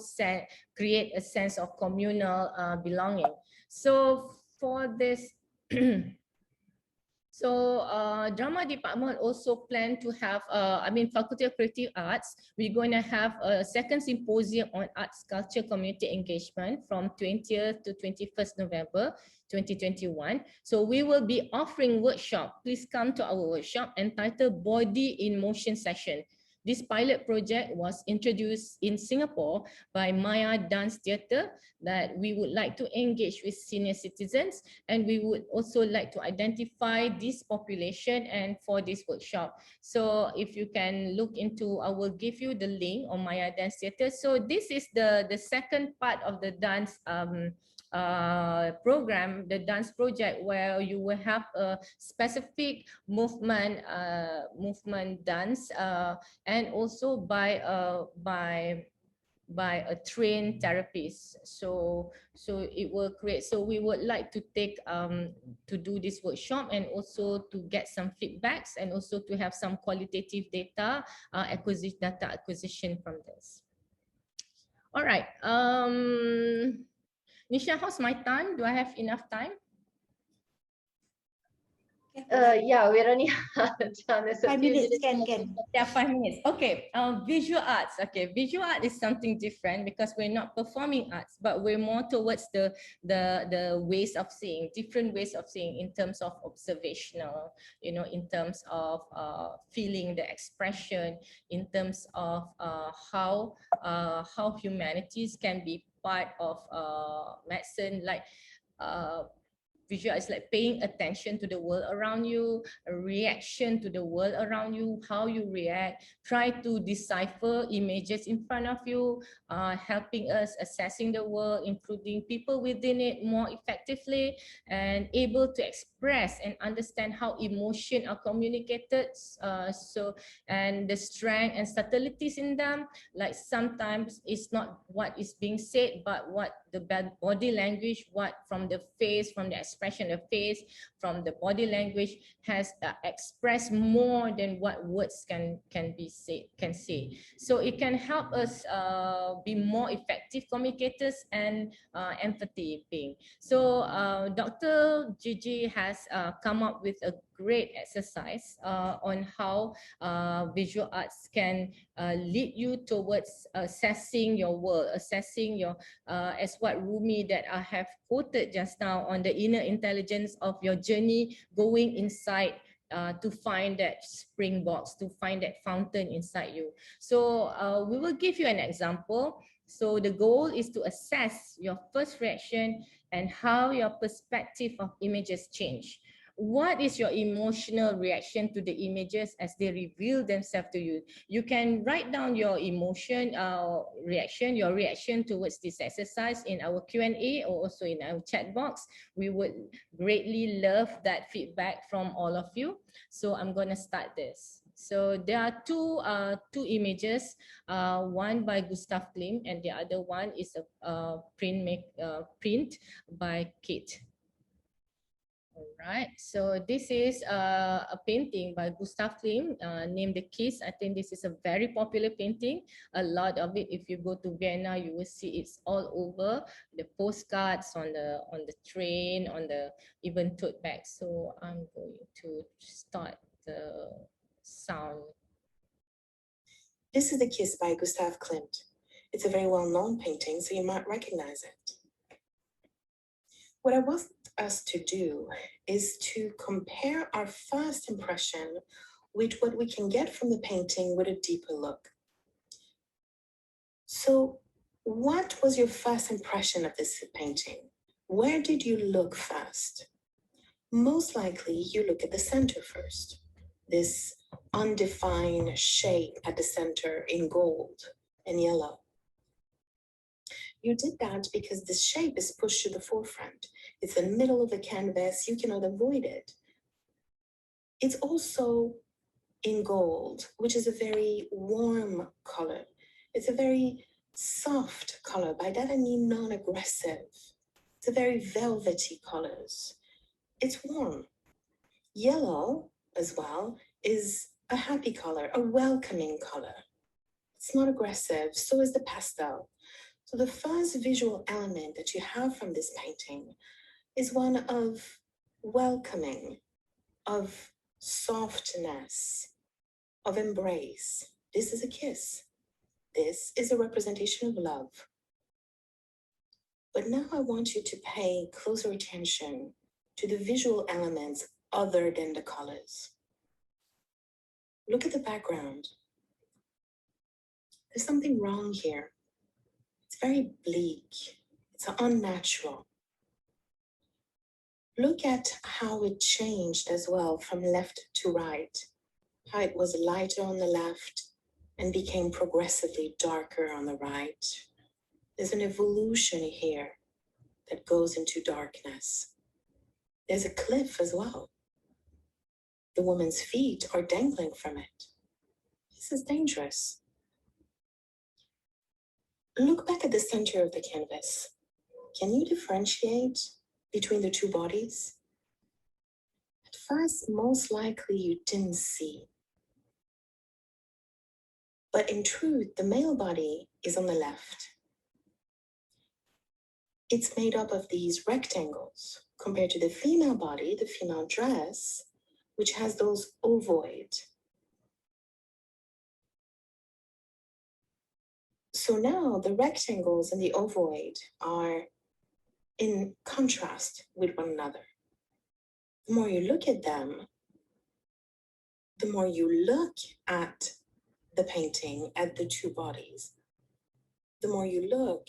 create a sense of communal belonging. So for this so drama department also plan to have, Faculty of Creative Arts, we're going to have a second symposium on arts, culture, community engagement from 20th to 21st November 2021. So we will be offering workshop. Please come to our workshop entitled Body in Motion Session. This pilot project was introduced in Singapore by Maya Dance Theatre that we would like to engage with senior citizens, and we would also like to identify this population and for this workshop. So if you can look into, I will give you the link on Maya Dance Theatre. So this is the second part of the dance program, the dance project, where you will have a specific movement dance and also by a trained therapist. So it will create, so we would like to take to do this workshop and also to get some feedbacks and also to have some qualitative data acquisition from this. All right, Nisha, how's my time? Do I have enough time? Okay. Yeah, we're running out of time. There's a 5 few minutes, minutes. can. Yeah, 5 minutes. Okay. Visual arts. Okay, visual art is something different because we're not performing arts, but we're more towards the ways of seeing, different ways of seeing in terms of observational, in terms of feeling the expression, in terms of how humanities can be part of medicine, like visual is like paying attention to the world around you, a reaction to the world around you, how you react, try to decipher images in front of you, helping us assessing the world, including people within it more effectively, and able to express and understand how emotion are communicated. And the strength and subtleties in them, like sometimes it's not what is being said, but what the body language, what from the face, from the expression of face, from the body language has expressed more than what words can say. So it can help us be more effective communicators and empathy being. So Dr. Gigi has come up with a great exercise on how visual arts can lead you towards assessing your world, assessing your, as what Rumi that I have quoted just now on the inner intelligence of your journey going inside to find that spring box, to find that fountain inside you. So we will give you an example. So the goal is to assess your first reaction and how your perspective of images change. What is your emotional reaction to the images as they reveal themselves to you? You can write down your emotion, your reaction towards this exercise in our Q&A or also in our chat box. We would greatly love that feedback from all of you. So I'm going to start this. So there are two images, one by Gustav Klimt and the other one is a print by Kate. All right, so this is a painting by Gustav Klimt named The Kiss. I think this is a very popular painting. A lot of it, if you go to Vienna, you will see it's all over the postcards, on the train, on the even tote bags. So I'm going to start the sound. This is The Kiss by Gustav Klimt. It's a very well-known painting, so you might recognize it. What I want us to do is to compare our first impression with what we can get from the painting with a deeper look. So what was your first impression of this painting? Where did you look first? Most likely you look at the center first. This undefined shape at the center in gold and yellow. You did that because this shape is pushed to the forefront. It's in the middle of the canvas, you cannot avoid it. It's also in gold, which is a very warm color. It's a very soft color. By that I mean non-aggressive. It's a very velvety colors. It's warm. Yellow as well is a happy color, a welcoming color. It's not aggressive, so is the pastel. So the first visual element that you have from this painting is one of welcoming, of softness, of embrace. This is a kiss. This is a representation of love. But now I want you to pay closer attention to the visual elements other than the colors. Look at the background. There's something wrong here. It's very bleak. It's unnatural. Look at how it changed as well from left to right. How it was lighter on the left and became progressively darker on the right. There's an evolution here that goes into darkness. There's a cliff as well. The woman's feet are dangling from it. This is dangerous. Look back at the center of the canvas. Can you differentiate between the two bodies? At first, most likely you didn't see. But in truth, the male body is on the left. It's made up of these rectangles. Compared to the female body, the female dress, which has those ovoid. So now the rectangles and the ovoid are in contrast with one another. The more you look at them, the more you look at the painting, at the two bodies, the more you look,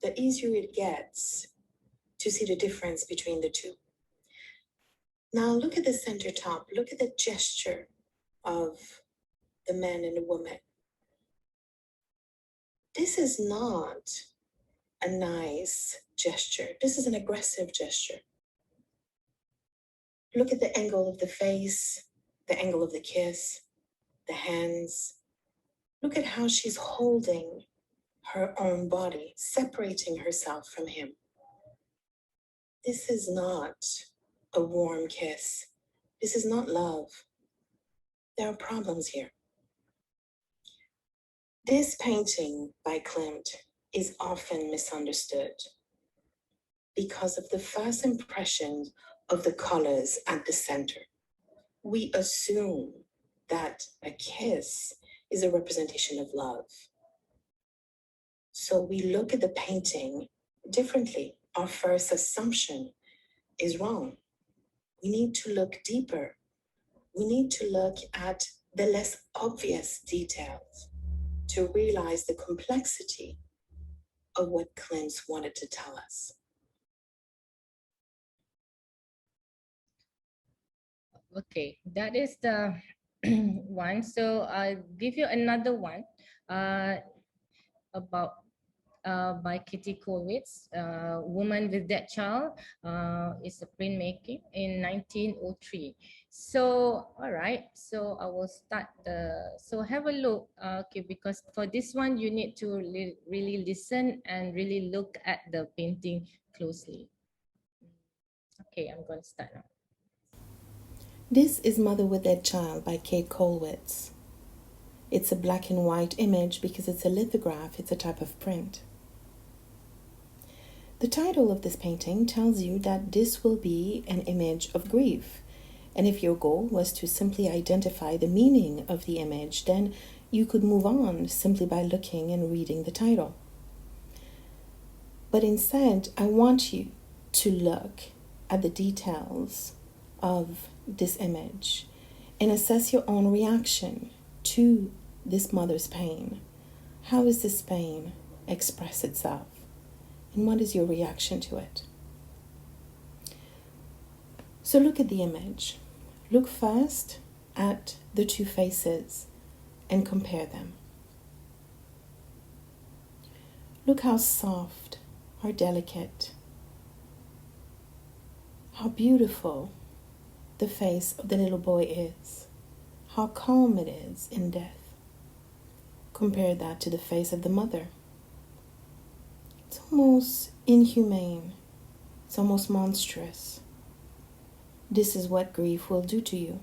the easier it gets to see the difference between the two. Now look at the center top, look at the gesture of the man and the woman. This is not a nice gesture. This is an aggressive gesture. Look at the angle of the face, the angle of the kiss, the hands. Look at how she's holding her own body, separating herself from him. This is not a warm kiss. This is not love. There are problems here. This painting by Klimt is often misunderstood because of the first impression of the colors at the center. We assume that a kiss is a representation of love. So we look at the painting differently. Our first assumption is wrong. We need to look deeper. We need to look at the less obvious details to realize the complexity of what Klimt wanted to tell us. Okay, that is the one. So I'll give you another one about by Kitty Kollwitz, Woman with That Child. It's a printmaking in 1903. So, all right, so I will start so have a look, okay, because for this one, you need to really listen and really look at the painting closely. Okay, I'm going to start now. This is Mother with That Child by Kate Kollwitz. It's a black and white image because it's a lithograph, it's a type of print. The title of this painting tells you that this will be an image of grief. And if your goal was to simply identify the meaning of the image, then you could move on simply by looking and reading the title. But instead, I want you to look at the details of this image and assess your own reaction to this mother's pain. How does this pain express itself? And what is your reaction to it? So look at the image. Look first at the two faces and compare them. Look how soft, how delicate, how beautiful the face of the little boy is, how calm it is in death. Compare that to the face of the mother. It's almost inhumane. It's almost monstrous. This is what grief will do to you.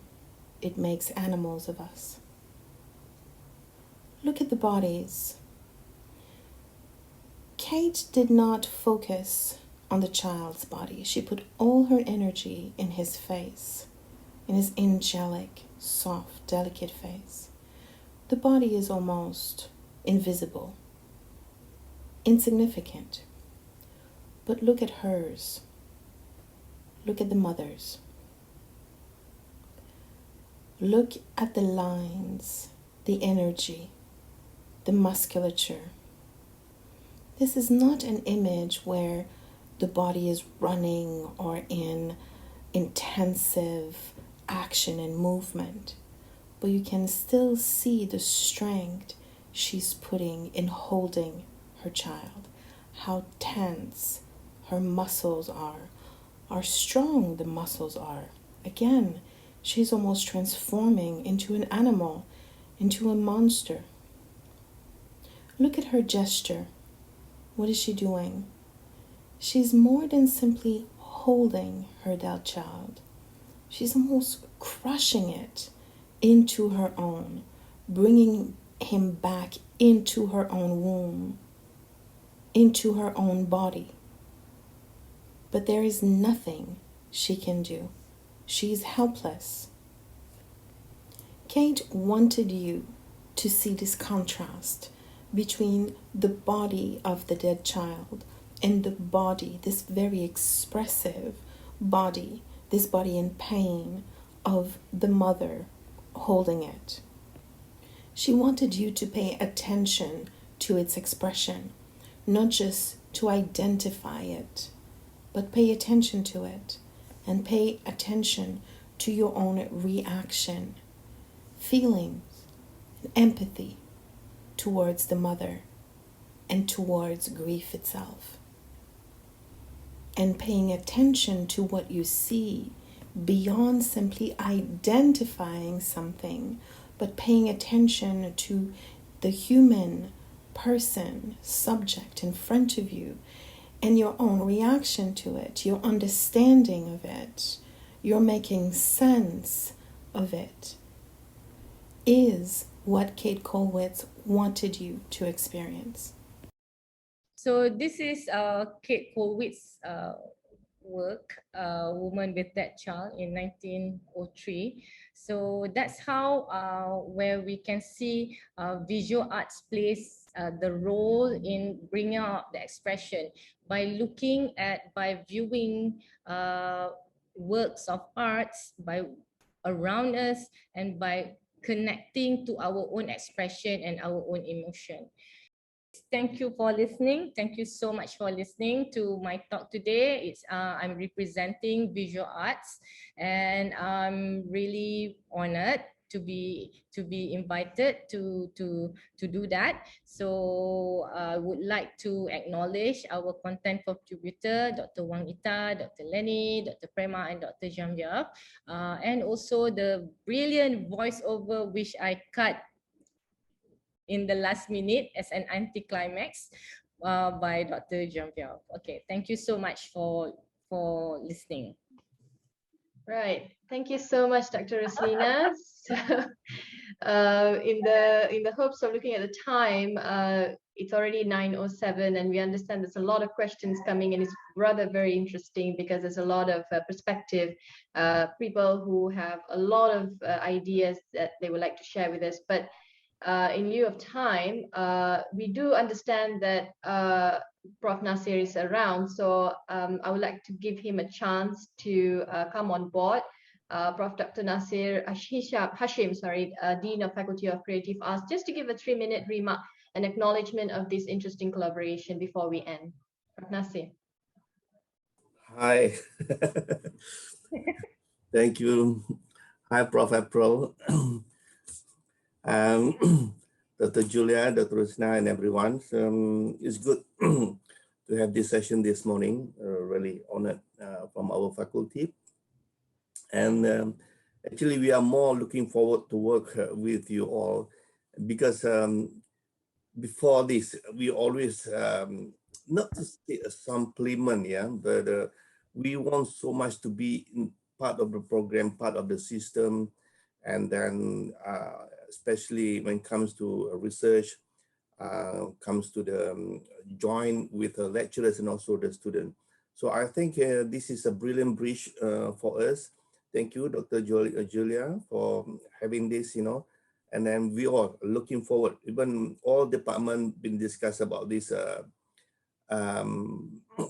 It makes animals of us. Look at the bodies. Kate did not focus on the child's body. She put all her energy in his face, in his angelic, soft, delicate face. The body is almost invisible, insignificant. But look at hers. Look at the mother's. Look at the lines, the energy, the musculature. This is not an image where the body is running or in intensive action and movement, but you can still see the strength she's putting in holding her child, how tense her muscles are, how strong the muscles are. Again, she's almost transforming into an animal, into a monster. Look at her gesture. What is she doing? She's more than simply holding her dead child. She's almost crushing it into her own, bringing him back into her own womb, into her own body. But there is nothing she can do. She's helpless. Kate wanted you to see this contrast between the body of the dead child and the body, this very expressive body, this body in pain of the mother holding it. She wanted you to pay attention to its expression, not just to identify it, but pay attention to it and pay attention to your own reaction, feelings, empathy towards the mother and towards grief itself. And paying attention to what you see beyond simply identifying something, but paying attention to the human person, subject in front of you, and your own reaction to it, your understanding of it, your making sense of it, is what Kate Colwitz wanted you to experience. So this is Kate Colwitz's work, Woman with That Child in 1903. So that's how where we can see visual arts plays the role in bringing out the expression by looking at, by viewing works of arts by around us and by connecting to our own expression and our own emotion. Thank you for listening. Thank you so much for listening to my talk today. I'm representing visual arts, and I'm really honored to be invited to do that. So I would like to acknowledge our content contributor, Dr. Wang Ita, Dr. Lenny, Dr. Prema, and Dr. Jamya, and also the brilliant voiceover which I cut in the last minute as an anticlimax by Dr. Jamya. Okay, thank you so much for listening. Right. Thank you so much, Dr. Roslina. So, in the hopes of looking at the time, it's already 9:07, and we understand there's a lot of questions coming, and it's rather very interesting because there's a lot of perspective, people who have a lot of ideas that they would like to share with us. But in lieu of time, we do understand that Prof. Nasir is around, so I would like to give him a chance to come on board. Prof. Dr. Nasir Hashim, Dean of Faculty of Creative Arts, just to give a 3-minute remark and acknowledgement of this interesting collaboration before we end. Prof. Nasir. Hi. Thank you. Hi, Prof. April. Dr. Julia, Dr. Roslina, and everyone. It's good to have this session this morning. Really honored from our faculty. And actually, we are more looking forward to work with you all because before this, we always, not to say a supplement, yeah, but we want so much to be part of the program, part of the system, and then especially when it comes to research, comes to the join with the lecturers and also the student. So I think this is a brilliant bridge for us. Thank you, Dr. Julia, for having this, and then we all looking forward, even all department been discussed about this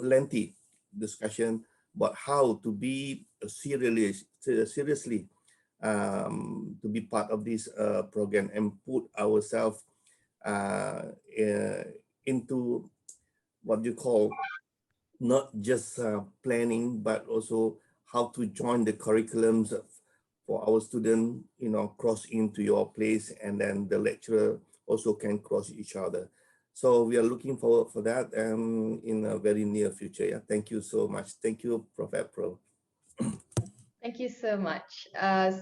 lengthy discussion about how to be seriously to be part of this program and put ourselves into what you call not just planning, but also how to join the curriculums for our students, cross into your place, and then the lecturer also can cross each other. So we are looking forward for that in a very near future. Yeah, thank you so much. Thank you, Prof. April. Thank you so much.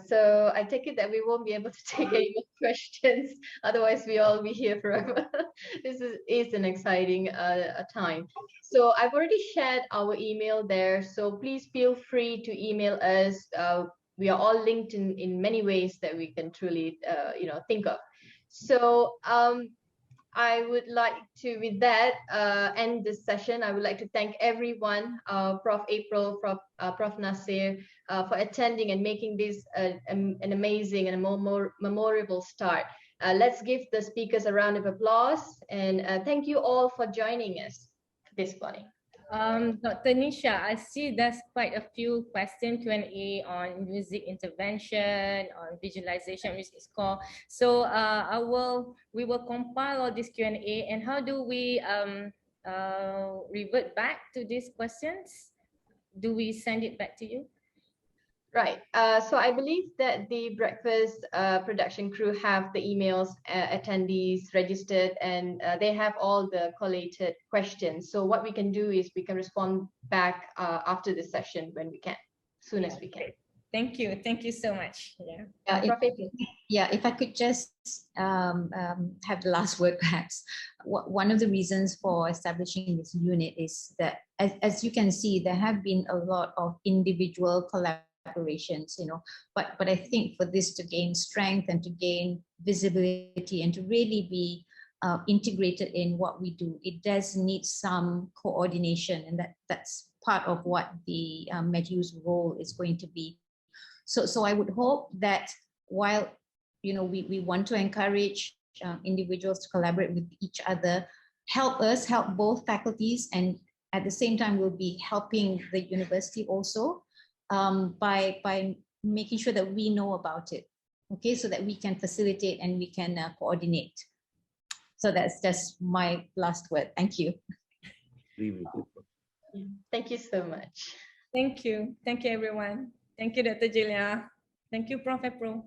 So I take it that we won't be able to take any more questions. Otherwise, we all be here forever. This is an exciting time. So I've already shared our email there. So please feel free to email us. We are all linked in many ways that we can truly, think of. So I would like to, with that, end this session. I would like to thank everyone, Prof. April, Prof. Nasir, for attending and making this an amazing and a more memorable start. Let's give the speakers a round of applause, and thank you all for joining us this morning. Dr. Nisha, I see there's quite a few questions, Q&A on music intervention, on visualization, music score. So we will compile all this Q&A, and how do we revert back to these questions? Do we send it back to you? Right. So I believe that the breakfast production crew have the emails, attendees registered, and they have all the collated questions. So what we can do is we can respond back after the session when we can, as soon as we can. Thank you. Thank you so much. If I could just have the last word, perhaps. One of the reasons for establishing this unit is that, as you can see, there have been a lot of individual collaborations, but I think for this to gain strength and to gain visibility and to really be integrated in what we do, it does need some coordination, and that's part of what the MedHEU's role is going to be. So I would hope that while we want to encourage individuals to collaborate with each other, help both faculties, and at the same time we'll be helping the university also by making sure that we know about it, okay, so that we can facilitate and we can coordinate. So that's just my last word. Thank you. Thank you so much. Thank you. Thank you, everyone. Thank you, Dr. Julia. Thank you, Prof. Pro.